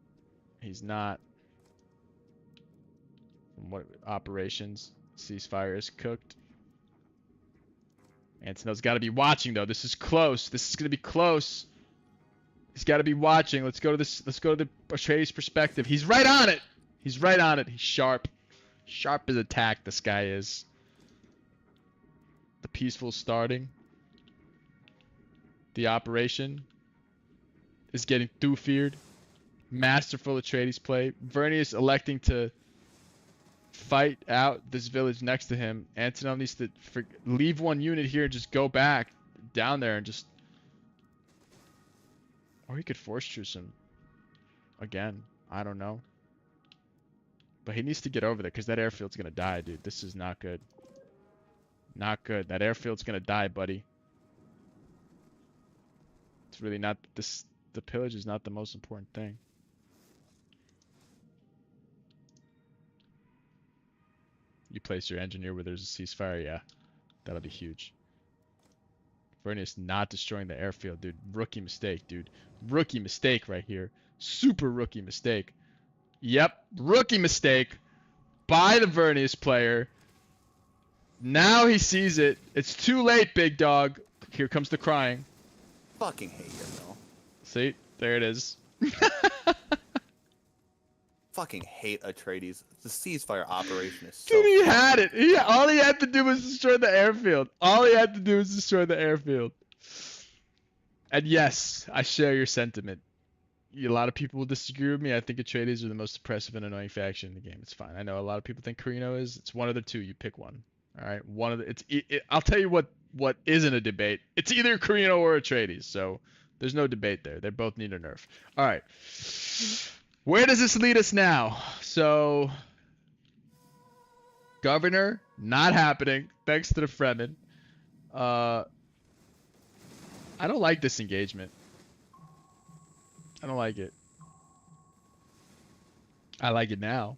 He's not. What operations? Ceasefire is cooked. Antonel's got to be watching though. This is close. This is going to be close. He's got to be watching. Let's go to the Atreides perspective. He's right on it. He's right on it. He's sharp. Sharp as a tack, this guy is. The peaceful starting. The operation is getting feared. Masterful Atreides play. Vernius electing to fight out this village next to him. Antonel needs to leave one unit here and just go back down there and just... Or he could force truce him. Again, I don't know. But he needs to get over there because that airfield's going to die, dude. This is not good. Not good. That airfield's going to die, buddy. It's really not... The pillage is not the most important thing. You place your engineer where there's a ceasefire, yeah. That'll be huge. Vernius not destroying the airfield, dude. Rookie mistake, dude. Rookie mistake right here. Super rookie mistake. Yep, rookie mistake by the Vernius player. Now he sees it. It's too late, big dog. Here comes the crying. Fucking hate you, though. See? There it is. Fucking hate Atreides. The ceasefire operation is so... Dude, he had it. All he had to do was destroy the airfield. All he had to do was destroy the airfield. And yes, I share your sentiment. a lot of people will disagree with me. I think Atreides are the most oppressive and annoying faction in the game. It's fine. I know a lot of people think Carino is. It's one of the two. You pick one. All right. One of the. I'll tell you what isn't a debate. It's either Carino or Atreides. So there's no debate there. They both need a nerf. All right. Where does this lead us now? So Governor, not happening. Thanks to the Fremen. I don't like this engagement. I don't like it. I like it now.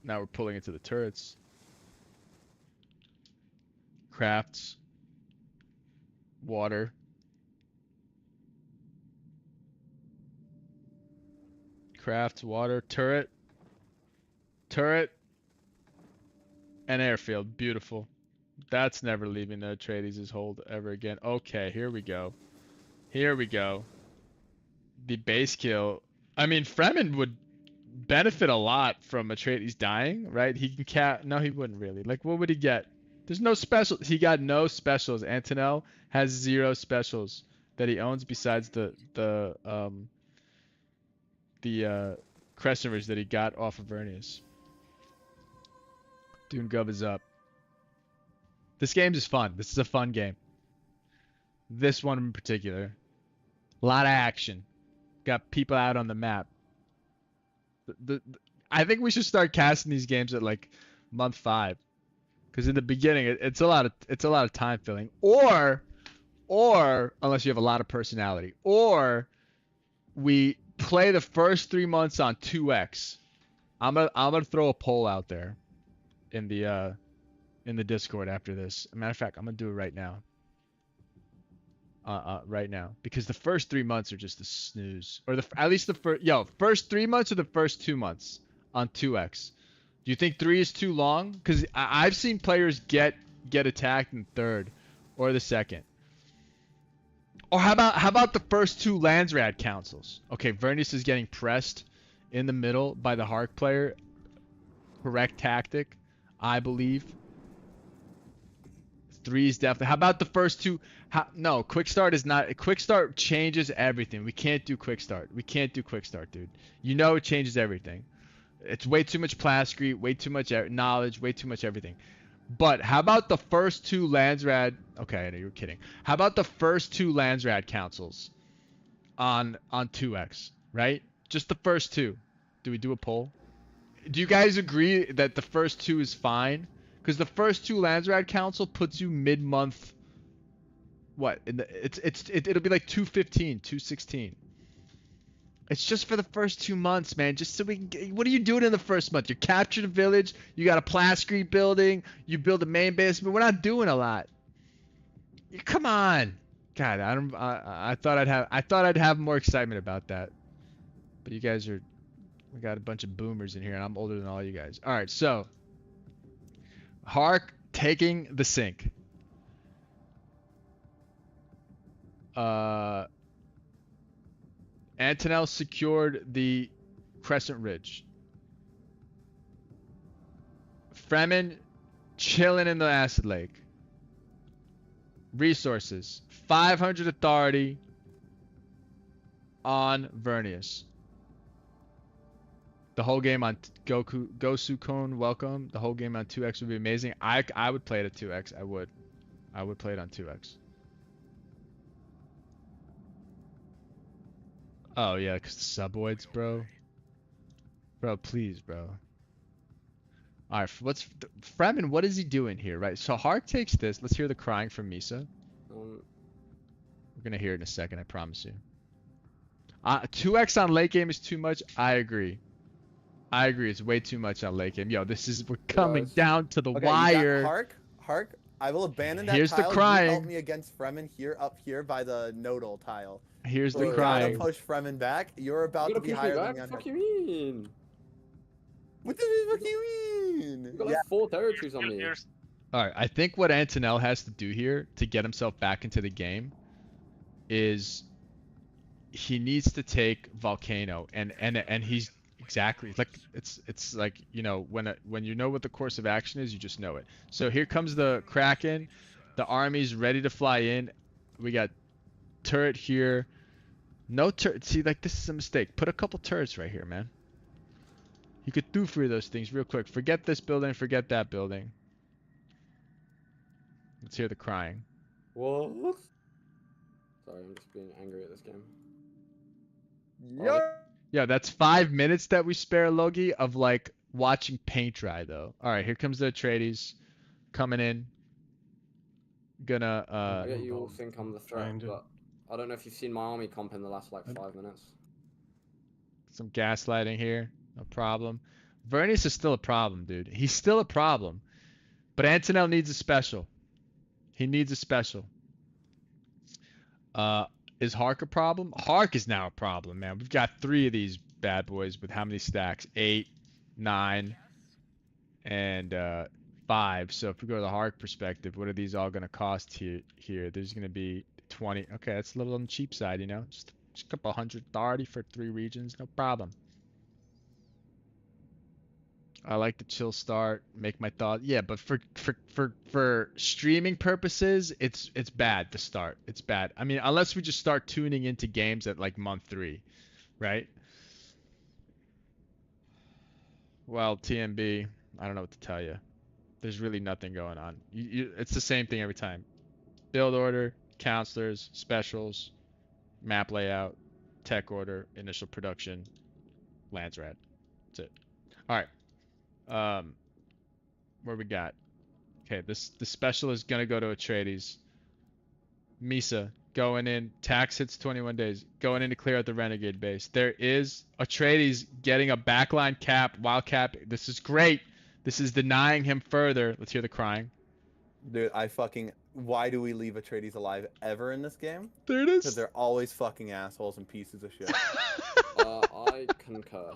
Now we're pulling into the turrets. Crafts. Water. Crafts, water, turret. Turret. And airfield. Beautiful. That's never leaving the Atreides' hold ever again. Okay, here we go. Here we go. The base kill. I mean, Fremen would benefit a lot from Atreides dying, right? He can no, he wouldn't really. Like, what would he get? There's no special. He got no specials. Antonell has 0 specials that he owns besides the Crescent Ridge that he got off of Vernius. Dune Gov is up. This game is fun. This is a fun game. This one in particular. A lot of action. Got people out on the map. I think we should start casting these games at like month 5, because in the beginning it's a lot of time filling. Or unless you have a lot of personality, or we play the first 3 months on 2x. I'm gonna throw a poll out there in the Discord after this. As a matter of fact, I'm gonna do it right now. Right now, because the first 3 months are just a snooze, or at least the first 3 months or the first 2 months on 2x. Do you think 3 is too long? Because I've seen players get attacked in third or the second. Or how about the first 2 Landsrad councils? Okay, Vernius is getting pressed in the middle by the Hark player. Correct tactic, I believe. 3 is definitely. How about the first 2? No, quick start is not. Quick start changes everything. We can't do quick start. We can't do quick start, dude. You know it changes everything. It's way too much plascrete, way too much knowledge, way too much everything. But how about the first 2 Landsrad? Okay, I know you're kidding. How about the first 2 Landsrad councils on 2x, right? Just the first 2. Do we do a poll? Do you guys agree that the first 2 is fine? Because the first 2 Landsrad council puts you mid-month. What? It'll be like 215, 216. It's just for the first 2 months, man. Just so we can get, what are you doing in the first month? You captured a village. You got a plascrete building. You build a main base. But we're not doing a lot. Come on, God. I thought I'd have more excitement about that. But you guys are. We got a bunch of boomers in here, and I'm older than all you guys. All right, so Hark taking the sink. Antonell secured the Crescent Ridge. Fremen chilling in the Acid Lake. Resources. 500 authority on Vernius. The whole game on Gosukon, welcome. The whole game on 2x would be amazing. I would play it at 2x. I would play it on 2x. Oh yeah, because the suboids, bro. Bro, please, bro. All right, Fremen? What is he doing here, right? So Hark takes this. Let's hear the crying from Misa. We're gonna hear it in a second. I promise you. 2x on late game is too much. I agree. It's way too much on late game. Yo, we're coming down to the wire. Hark. I will abandon that Here's tile. the crying. You help me against Fremen up here by the nodal tile. Here's the You crying. gotta push Fremen back. You're about to be higher than me. What the fuck you mean? What the fuck do you mean? You got like 4 territories on me. All right, I think what Antonell has to do here to get himself back into the game is he needs to take Volcano, and he's exactly like it's like, you know, when you know what the course of action is, you just know it. So here comes the Kraken, the army's ready to fly in. We got turret here. No see, like, this is a mistake. Put a couple turrets right here, man. You could do 3 of those things real quick. Forget this building, forget that building. Let's hear the crying. What? Sorry, I'm just being angry at this game. Yo! Yeah, that's 5 minutes that we spare, Logi, of like watching paint dry though. Alright, here comes the Atreides coming in. Gonna I get you all think I'm the threat, Trying to- but I don't know if you've seen my army comp in the last like 5 minutes. some gaslighting here. No problem. Vernius is still a problem, dude. He's still a problem. But Antonel needs a special. He needs a special. Is Hark a problem? Hark is now a problem, man. We've got 3 of these bad boys with how many stacks? 8, 9, and 5. So if we go to the Hark perspective, what are these all going to cost here? There's going to be 20. Okay, that's a little on the cheap side, you know? Just a couple hundred authority for 3 regions. No problem. I like the chill start, make my thought. Yeah, but for streaming purposes, it's bad to start. It's bad. I mean, unless we just start tuning into games at like month 3, right? Well, TMB, I don't know what to tell you. There's really nothing going on. It's the same thing every time. Build order, counselors, specials, map layout, tech order, initial production, Landsrat. That's it. All right. Where we got? Okay, the special is gonna go to Atreides. Misa going in. Tax hits 21 days. Going in to clear out the Renegade base. There is Atreides getting a backline cap, wild cap. This is great. This is denying him further. Let's hear the crying. Dude, why do we leave Atreides alive ever in this game? There it Because is. they're always fucking assholes and pieces of shit. I concur.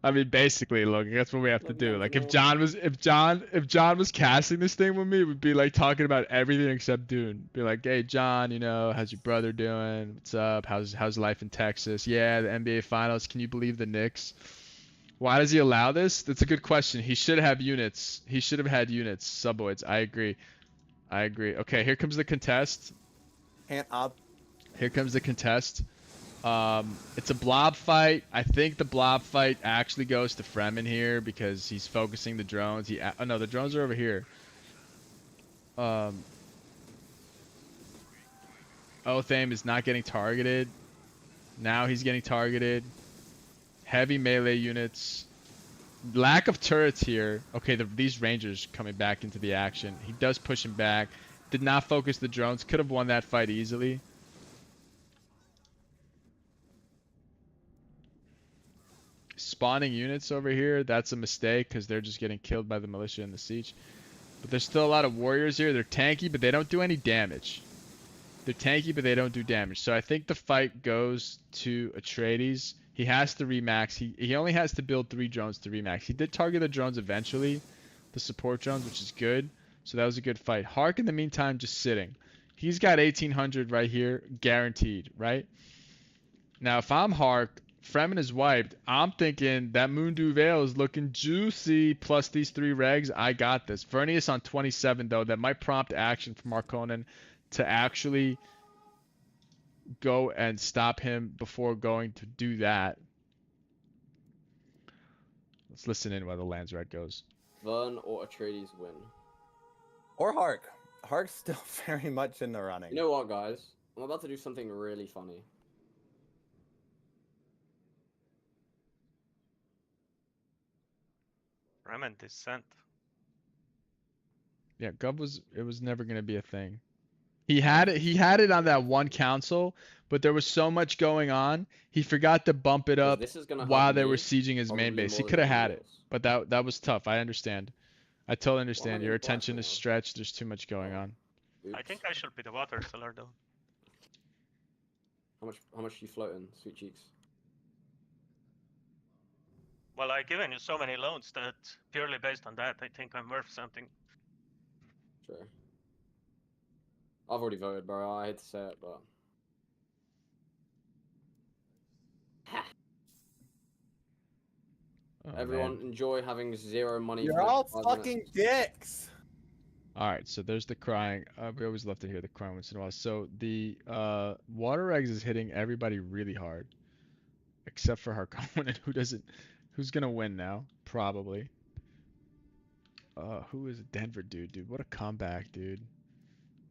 I mean, basically, look, that's what we have to Look, do. man, Like, you if know- John was casting this thing with me, we'd be like talking about everything except Dune. Be like, hey, John, you know, how's your brother doing? What's up? How's life in Texas? Yeah, the NBA Finals. Can you believe the Knicks? Why does he allow this? That's a good question. He should have units. He should have had units. Suboids. I agree. Okay, here comes the contest. Hand up. Here comes the contest. It's a blob fight. I think the blob fight actually goes to Fremen here because he's focusing the drones. Oh no, the drones are over here. Othame is not getting targeted. Now he's getting targeted. Heavy melee units. Lack of turrets here. Okay, these rangers coming back into the action. He does push him back. Did not focus the drones. Could have won that fight easily. Spawning units over here, that's a mistake because they're just getting killed by the militia and the siege. But there's still a lot of warriors here. They're tanky, but they don't do any damage. They're tanky, but they don't do damage. So I think the fight goes to Atreides. He has to remax. He only has to build 3 drones to remax. He did target the drones eventually, the support drones, which is good. So that was a good fight. Hark, in the meantime, just sitting. He's got 1800 right here, guaranteed, right? Now, if I'm Hark, Fremen is wiped. I'm thinking that Moondu Vale is looking juicy. Plus these 3 regs, I got this. Vernius on 27, though. That might prompt action from Harkonnen to actually go and stop him before going to do that. Let's listen in while the Landsrat goes. Vern or Atreides win. Or Hark. Hark's still very much in the running. You know what, guys? I'm about to do something really funny. Fremen descent. Yeah, Gov was never gonna be a thing. He had it on that one council, but there was so much going on, he forgot to bump it 'Cause up this is gonna while help they were me sieging his main probably base. He more could have than had anyone it, else. but that was tough. I understand. I totally understand. mean, Your black attention is now. stretched. There's too much going on. I think I should be the water seller though. How much you floating, sweet cheeks? Well, I've given you so many loans that purely based on that, I think I'm worth something. Sure. I've already voted, bro. I hate to say it, but Oh, everyone man. enjoy having 0 money. You're for all 5 fucking minutes. dicks. All right, so there's the crying. We always love to hear the crying once in a while. So the water eggs is hitting everybody really hard, except for Harkonnen, who doesn't. Who's gonna win now? Probably. Who is a Denver dude? Dude, what a comeback, dude.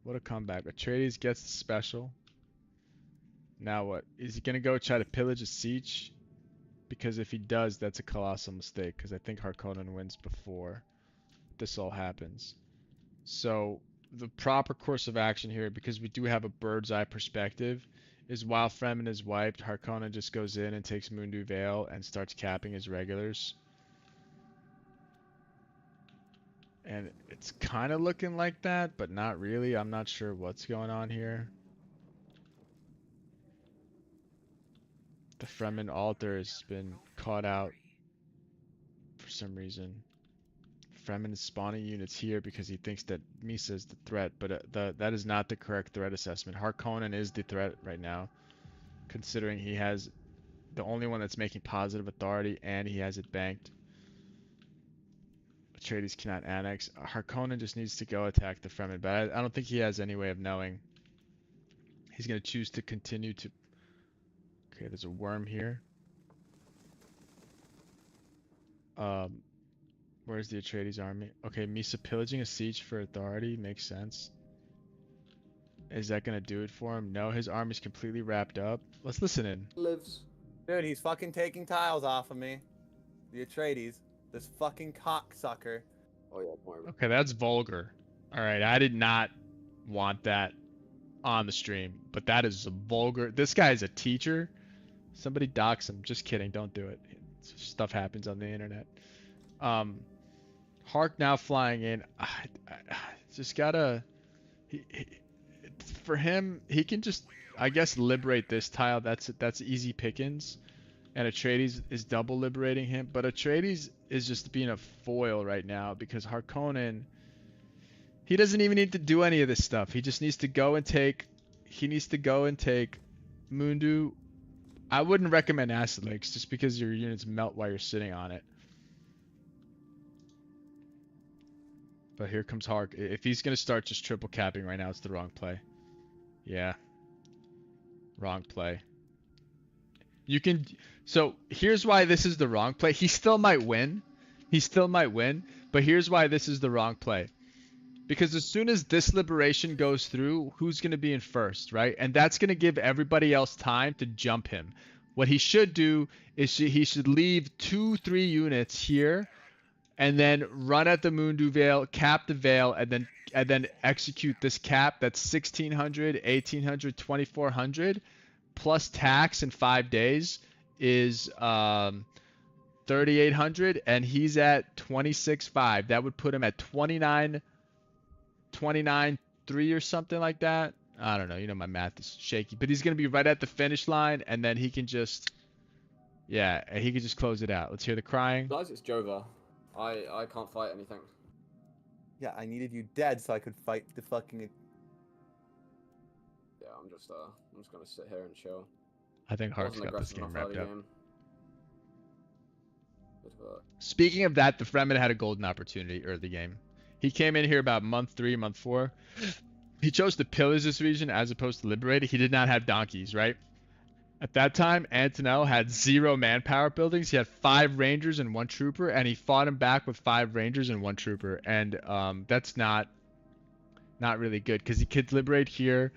What a comeback. Atreides gets the special. Now what? Is he gonna go try to pillage a siege? Because if he does, that's a colossal mistake. Because I think Harkonnen wins before this all happens. So the proper course of action here, because we do have a bird's eye perspective, is while Fremen is wiped, Harkonnen just goes in and takes Mundu Vale and starts capping his regulars. And it's kind of looking like that, but not really. I'm not sure what's going on here. The Fremen altar has been caught out for some reason. Fremen is spawning units here because he thinks that Misa is the threat, but that is not the correct threat assessment. Harkonnen is the threat right now, considering he has the only one that's making positive authority and he has it banked. Atreides cannot annex. Harkonnen just needs to go attack the Fremen, but I don't think he has any way of knowing. He's going to choose to continue to... Okay, there's a worm here. Where's the Atreides army? Okay, Misa pillaging a siege for authority makes sense. Is that gonna do it for him? No, his army's completely wrapped up. Let's listen in. Lives. Dude, he's fucking taking tiles off of me. The Atreides. This fucking cocksucker. Oh yeah, don't worry about Okay, that's vulgar. Alright, I did not want that on the stream, but that is a vulgar. This guy is a teacher. Somebody dox him. Just kidding, don't do it. Stuff happens on the internet. Hark now flying in. I just gotta. For him, he can just, I guess, liberate this tile. That's easy pickings, and Atreides is double liberating him. But Atreides is just being a foil right now because Harkonnen. He doesn't even need to do any of this stuff. He just needs to go and take. He needs to go and take Mundu. I wouldn't recommend Acid Lakes just because your units melt while you're sitting on it. But here comes Hark. If he's going to start just triple capping right now, it's the wrong play. Yeah. Wrong play. You can... So, here's why this is the wrong play. He still might win. He still might win. But here's why this is the wrong play. Because as soon as this liberation goes through, who's going to be in first, right? And that's going to give everybody else time to jump him. What he should do is he should leave 2-3 units here and then run at the Mundu Vale, cap the Vale, and then execute this cap. That's 1,600, 1,800, 2,400 plus tax in 5 days is 3,800, and he's at 26.5. That would put him at 29.3 or something like that. I don't know. You know my math is shaky, but he's gonna be right at the finish line, and then he can just, yeah, he can just close it out. Let's hear the crying. Guys, it's Jova. I can't fight anything. Yeah, I needed you dead so I could fight the fucking... Yeah, I'm just gonna sit here and chill. I think Hark's Wasn't got this aggressive game enough early wrapped up. game. But, Speaking of that, the Fremen had a golden opportunity early game. He came in here about month 3, month 4. He chose to pillage this region as opposed to liberate it. He did not have donkeys, right? At that time, Antonel had 0 manpower buildings. He had 5 rangers and 1 trooper, and he fought him back with 5 rangers and 1 trooper. And that's not really good because he could liberate here,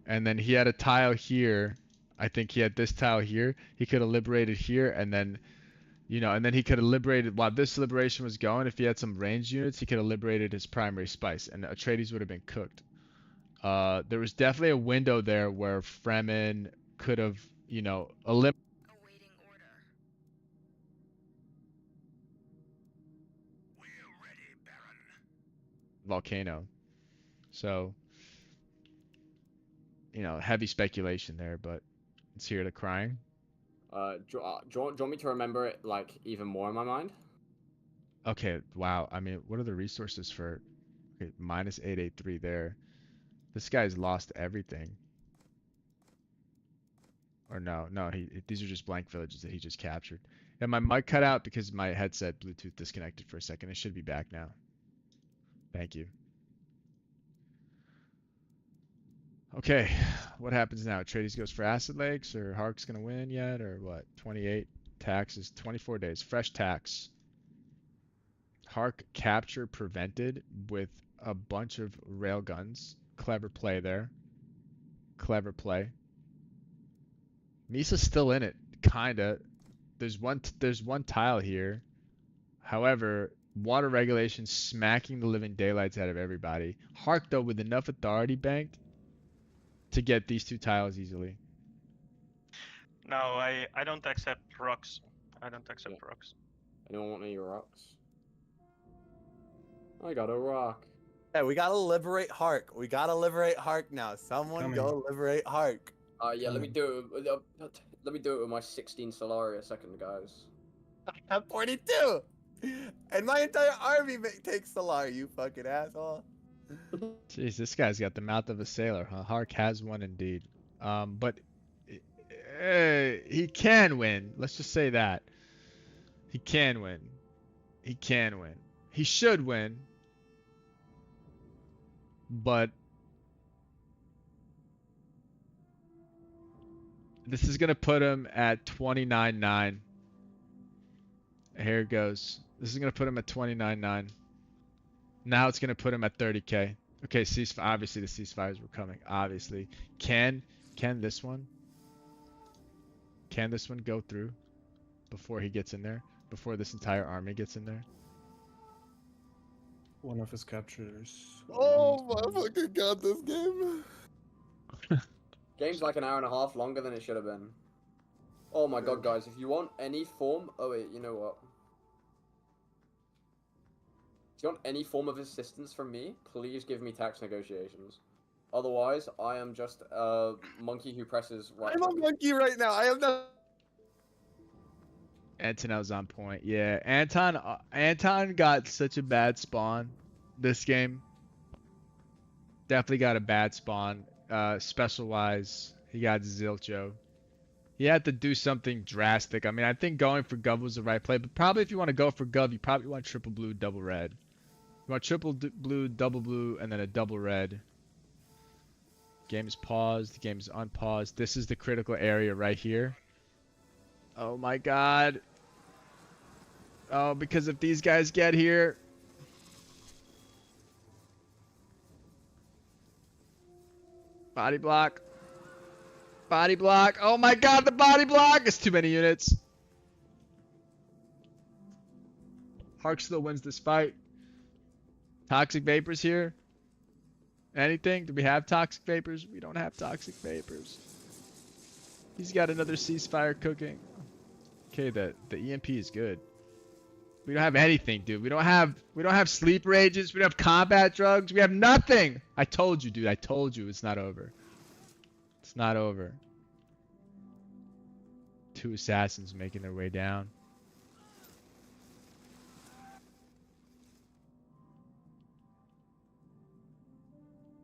and then he had a tile here. I think he had this tile here. He could have liberated here, and then, you know, and then he could have liberated while this liberation was going. If he had some ranged units, he could have liberated his primary spice, and Atreides would have been cooked. There was definitely a window there where Fremen could have, you know, eliminated Awaiting order. We're ready, Baron. Volcano. So, you know, heavy speculation there, but let's hear the crying. do you want me to remember it like even more in my mind? Okay, wow. I mean, what are the resources for? Okay, minus 883 there. This guy's lost everything. Or no, these are just blank villages that he just captured. And my mic cut out because my headset Bluetooth disconnected for a second. It should be back now. Thank you. Okay, what happens now? Atreides goes for Acid Lakes, or Hark's gonna win yet, or what? 28 tax is 24 days. Fresh tax. Hark capture prevented with a bunch of railguns. Clever play there. Clever play. Misa's still in it, kinda. There's one tile here. However, water regulation smacking the living daylights out of everybody. Hark though with enough authority banked to get these 2 tiles easily. No, I don't accept rocks. I don't accept rocks. Anyone want any rocks? I got a rock. Yeah, we gotta liberate Hark. We gotta liberate Hark now. Someone Coming. go liberate Hark. Yeah, let me do it. Let me do it with my 16 Solari a second, guys. I'm 42, and my entire army takes Solar. You fucking asshole. Jeez, this guy's got the mouth of a sailor, huh? Hark has one indeed. But he can win. Let's just say that. He can win. He can win. He should win. But this is going to put him at 29.9. Here it goes. This is going to put him at 29.9. Now it's going to put him at 30k. Okay, ceasefire. Obviously, the ceasefires were coming. Obviously. Can this one? Can this one go through before he gets in there? Before this entire army gets in there? One of his captures. Oh my fucking god, this game. Game's like an hour and a half longer than it should have been. Oh my god, guys, if you want any form... Oh wait, you know what? If you want any form of assistance from me, please give me tax negotiations. Otherwise, I am just a monkey who presses right. I'm a monkey right now. I have no. Antonel's on point. Yeah, Anton got such a bad spawn this game. Definitely got a bad spawn. Special wise, he got Zilcho. He had to do something drastic. I mean, I think going for Gov was the right play, but probably if you want to go for Gov, you probably want triple blue, double red. You want triple blue, double blue, and then a double red. Game is paused. Game is unpaused. This is the critical area right here. Oh my god. Oh, because if these guys get here... Body block. Body block. Oh my god, the body block! It's too many units. Hark still wins this fight. Toxic Vapors here. Anything? Do we have Toxic Vapors? We don't have Toxic Vapors. He's got another ceasefire cooking. Okay, the EMP is good. We don't have anything, dude. We don't have sleep rages. We don't have combat drugs. We have nothing. I told you, dude. I told you it's not over. It's not over. 2 assassins making their way down.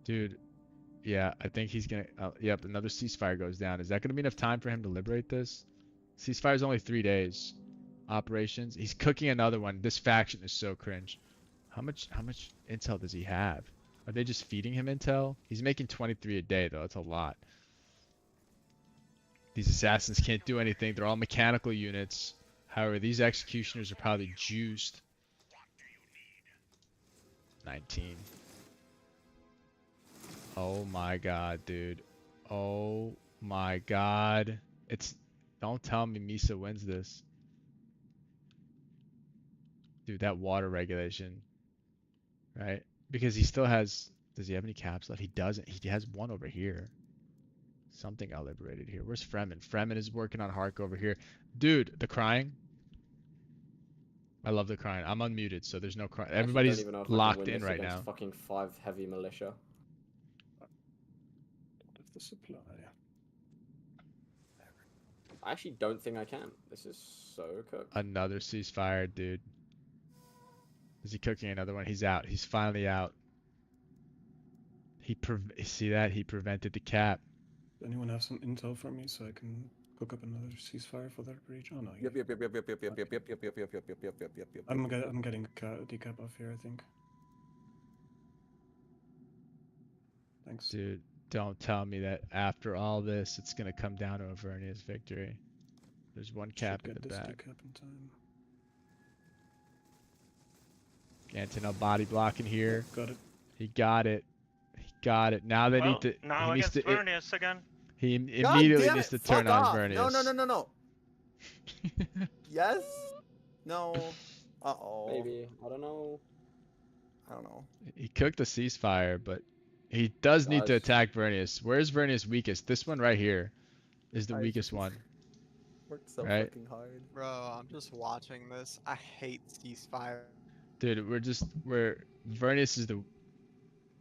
Dude, yeah, I think he's gonna. Yep, another ceasefire goes down. Is that gonna be enough time for him to liberate this? Ceasefire's only 3 days. Operations. He's cooking another one. This faction is so cringe. How much intel does he have? Are they just feeding him intel? He's making 23 a day though. That's a lot. These assassins can't do anything. They're all mechanical units. However, these executioners are probably juiced. 19. Oh my god, dude. Oh my god. Don't tell me Misa wins this. Dude, that water regulation. Right? Because he still has... Does he have any caps left? He doesn't. He has one over here. Something got liberated here. Where's Fremen? Fremen is working on Hark over here. Dude, the crying. I love the crying. I'm unmuted, so there's no crying. Everybody's locked in right now. Fucking 5 heavy militia. The supply. I actually don't think I can. This is so cooked. Another ceasefire, dude. Is he cooking another one? He's out. He's finally out. See that? He prevented the cap. Does anyone have some intel for me so I can cook up another ceasefire for that breach? Oh no. Yep. I'm getting a decap off here, I think. Thanks. Dude, Don't tell me that after all this, it's gonna come down to a Vernius victory. There's one cap Should in get the this back. decap in time. Gantino body blocking here. Got it. He got it. He got it. Now they Well, need to. now He needs against to. Vernius again. He God immediately damn needs it, to turn fuck on off. Vernius. No, no, no, no, no. Yes? No. Uh-oh. Maybe. I don't know. I don't know. He cooked the ceasefire, but he does need to Guys. attack Vernius. Where's Vernius weakest? This one right here is the I weakest just- one. Worked so Right. fucking hard. Bro, I'm just watching this. I hate ceasefire. Dude, we're Vernius is the.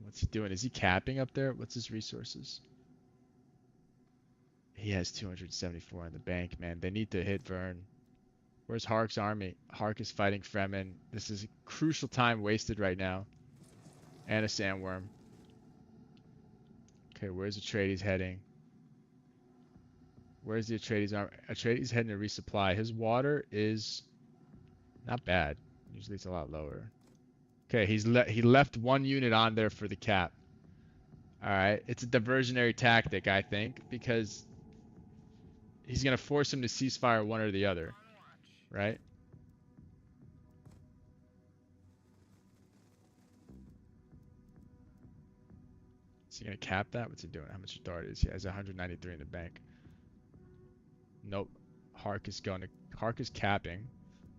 What's he doing? Is he capping up there? What's his resources? He has 274 in the bank, man. They need to hit Vern. Where's Hark's army? Hark is fighting Fremen. This is a crucial time wasted right now. And a sandworm. Okay, where's Atreides heading? Where's the Atreides army? Atreides heading to resupply. His water is not bad. Usually it's a lot lower. Okay, he left one unit on there for the cap. All right, it's a diversionary tactic, I think, because he's gonna force him to ceasefire one or the other, right? Is he gonna cap that? What's he doing? How much authority is he? Has 193 in the bank. Nope. Hark is capping.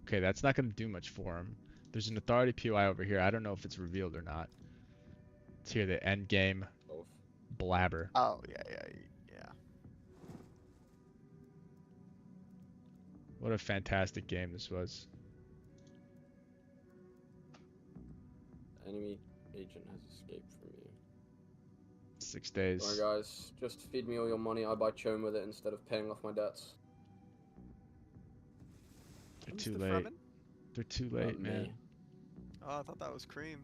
Okay, that's not gonna do much for him. There's an authority POI over here. I don't know if it's revealed or not. It's here, the end game Both. blabber. Oh, yeah. What a fantastic game this was. Enemy agent has escaped from you. 6 days. Alright guys, just feed me all your money. I buy Chone with it instead of paying off my debts. They're Who's too the late. Fremen? They're too Not late, man. me. Oh, I thought that was Cream.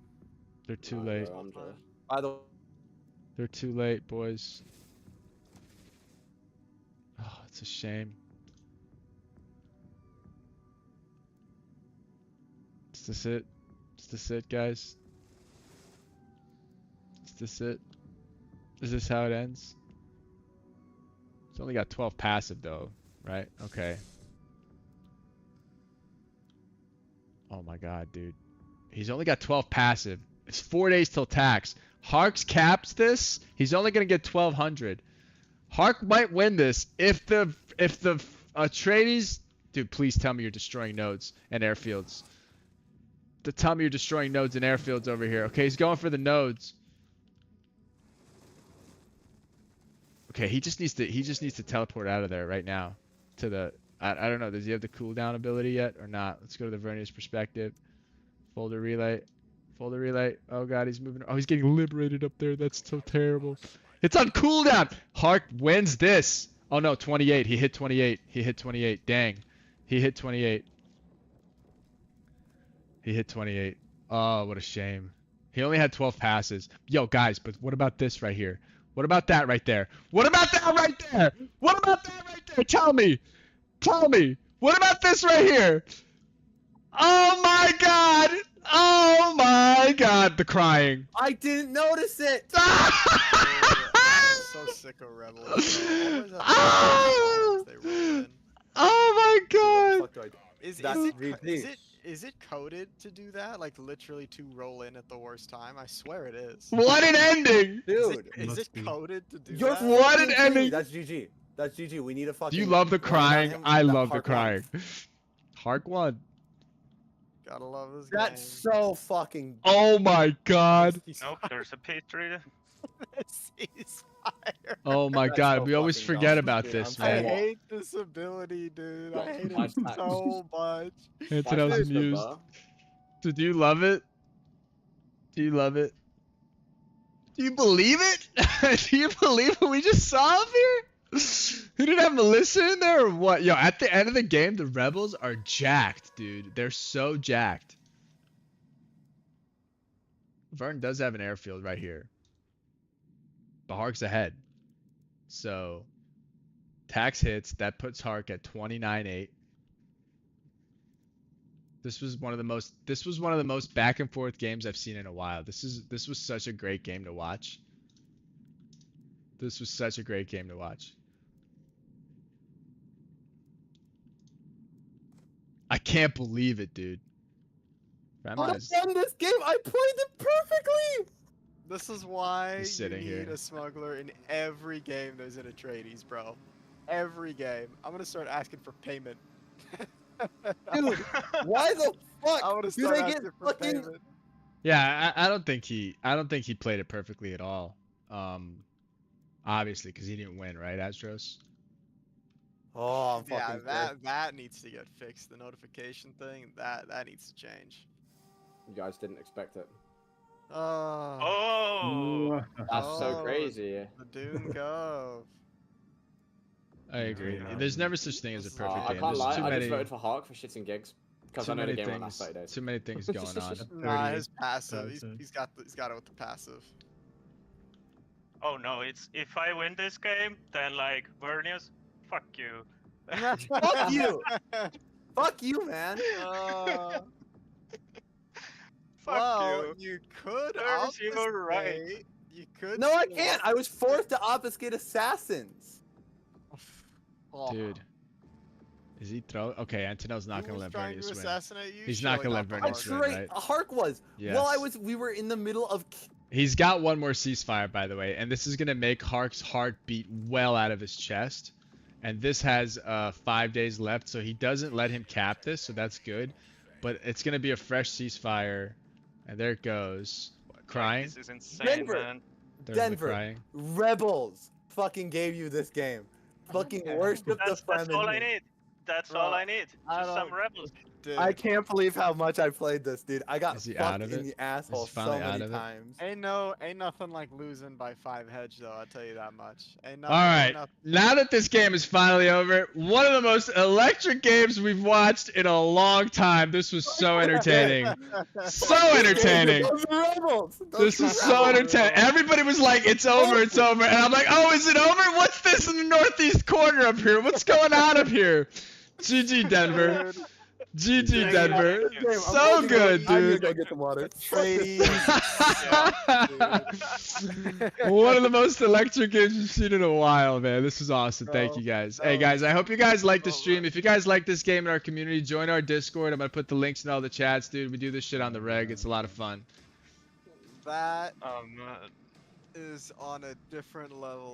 They're too Nah, late. bro, I'm Joe. By the They're too late, boys. Oh, it's a shame. Is this it? Is this it, guys? Is this it? Is this how it ends? It's only got 12 passive though, right? Okay. Oh my god, dude. He's only got 12 passive. It's 4 days till tax. Hark's caps this. He's only gonna get 1200. Hark might win this if the Atreides. Dude, please tell me you're destroying nodes and airfields. Tell me you're destroying nodes and airfields over here. Okay, he's going for the nodes. Okay, he just needs to teleport out of there right now. To the I don't know. Does he have the cooldown ability yet or not? Let's go to the Vernius perspective. Folder relay. Folder relay. Oh god, he's moving. Oh, he's getting liberated up there. That's so terrible. It's on cooldown. Hark wins this. Oh no, 28. He hit 28. He hit 28. Dang. He hit 28. He hit 28. Oh, what a shame. He only had 12 passes. Yo, guys, but what about this right here? What about that right there? What about that right there? What about that right there? Tell me. Tell me. What about this right here? Oh my god. Oh my god. The crying. I didn't notice it. I'm so sick of Rebels. Always have Ah! they roll in. Oh my What the god. fuck do I do? Is That's it VP. is it coded to do that? Like literally to roll in at the worst time? I swear it is. What an ending. Dude, Is Must it be. coded to do you're that? What an fucking ending. kidding me. That's GG. That's GG. We need a fucking. Do you love the run on crying? him I that love the Hark won. crying. Hark won. Gotta love this That's game. so fucking. Oh my god. Nope, there's a pastry. Ceasefire. Oh my That's god. so We always fucking forget dumb, about dude. this, I'm I man. sorry. hate this ability, dude. I Look, hate my it tax. so much. Antonel's Tax amused. number. So do you love it? Do you love it? Do you believe it? Do you believe what we just saw up here? Who didn't have Melissa in there or what? Yo, at the end of the game, the rebels are jacked, dude. They're so jacked. Vern does have an airfield right here. But Hark's ahead. So tax hits, that puts Hark at 29-8. This was one of the most back and forth games I've seen in a while. This was such a great game to watch. This was such a great game to watch. I can't believe it, dude. I Ramon won this game. I played it perfectly. This is why Just you sitting need here. a smuggler in every game there's an Atreides, bro. Every game. I'm gonna start asking for payment. Dude, why the fuck I wanna do start they get asking for fucking? payment. Yeah, I don't think he played it perfectly at all. Obviously, because he didn't win, right, Astros? Oh, I'm Yeah, fucking that needs to get fixed. The notification thing, that needs to change. You guys didn't expect it. Oh. That's so Oh. crazy. The Dune Gov. I agree. Yeah. There's never such thing as a This is- perfect I game. can't There's lie. too I many, just voted for Hark for shits and gigs because too I know the many game won't last things, 30 days. too many things going on. Nah, 30 his passive. That's it. He's got it with the passive. Oh no, it's if I win this game, then like Vernius, fuck you. Fuck you. Fuck you, man. Fuck well, you. you could Terms, you were right. obfuscate. You could. No, I still can't. I was forced to obfuscate assassins. Oh, Dude, is he throw? Okay, Antonel's not who gonna was let trying to Vernius win. assassinate you? He's not Surely gonna let the Vernius I'm Hark. win, straight. right? Hark was. Yes. While we were in the middle of. He's got one more ceasefire, by the way, and this is gonna make Hark's heart beat well out of his chest. And this has 5 days left, so he doesn't let him cap this, so that's good. But it's gonna be a fresh ceasefire, and there it goes. Crying. This is insane, Denver. man. There's the Denver. crying. Rebels fucking gave you this game. Fucking worship the That's Fremen. all I need. That's all Bro, I need. I Just some don't- rebels. Dude, I can't believe how much I played this, dude. I got Is he fucked out of in it? the asshole Is he so finally out many of it? times. ain't nothing like losing by 5 hedge though. I'll tell you that much. Ain't nothing. All right, now that this game is finally over, one of the most electric games we've watched in a long time. This was so entertaining. So entertaining. Those Rebels. This Those is so Rebels. entertaining. Everybody was like, it's over, it's over. And I'm like, oh, is it over? What's this in the northeast corner up here? What's going on up here? GG, Denver. GG, Denver. Damn, I'm So gonna good, go- I'm gonna dude. go get some water. One of the most electric games we've seen in a while, man. This is awesome. Thank you guys. Hey guys, I hope you guys like the stream. If you guys like this game in our community, join our Discord. I'm gonna put the links in all the chats, dude. We do this shit on the reg. It's a lot of fun. That Um, is on a different level.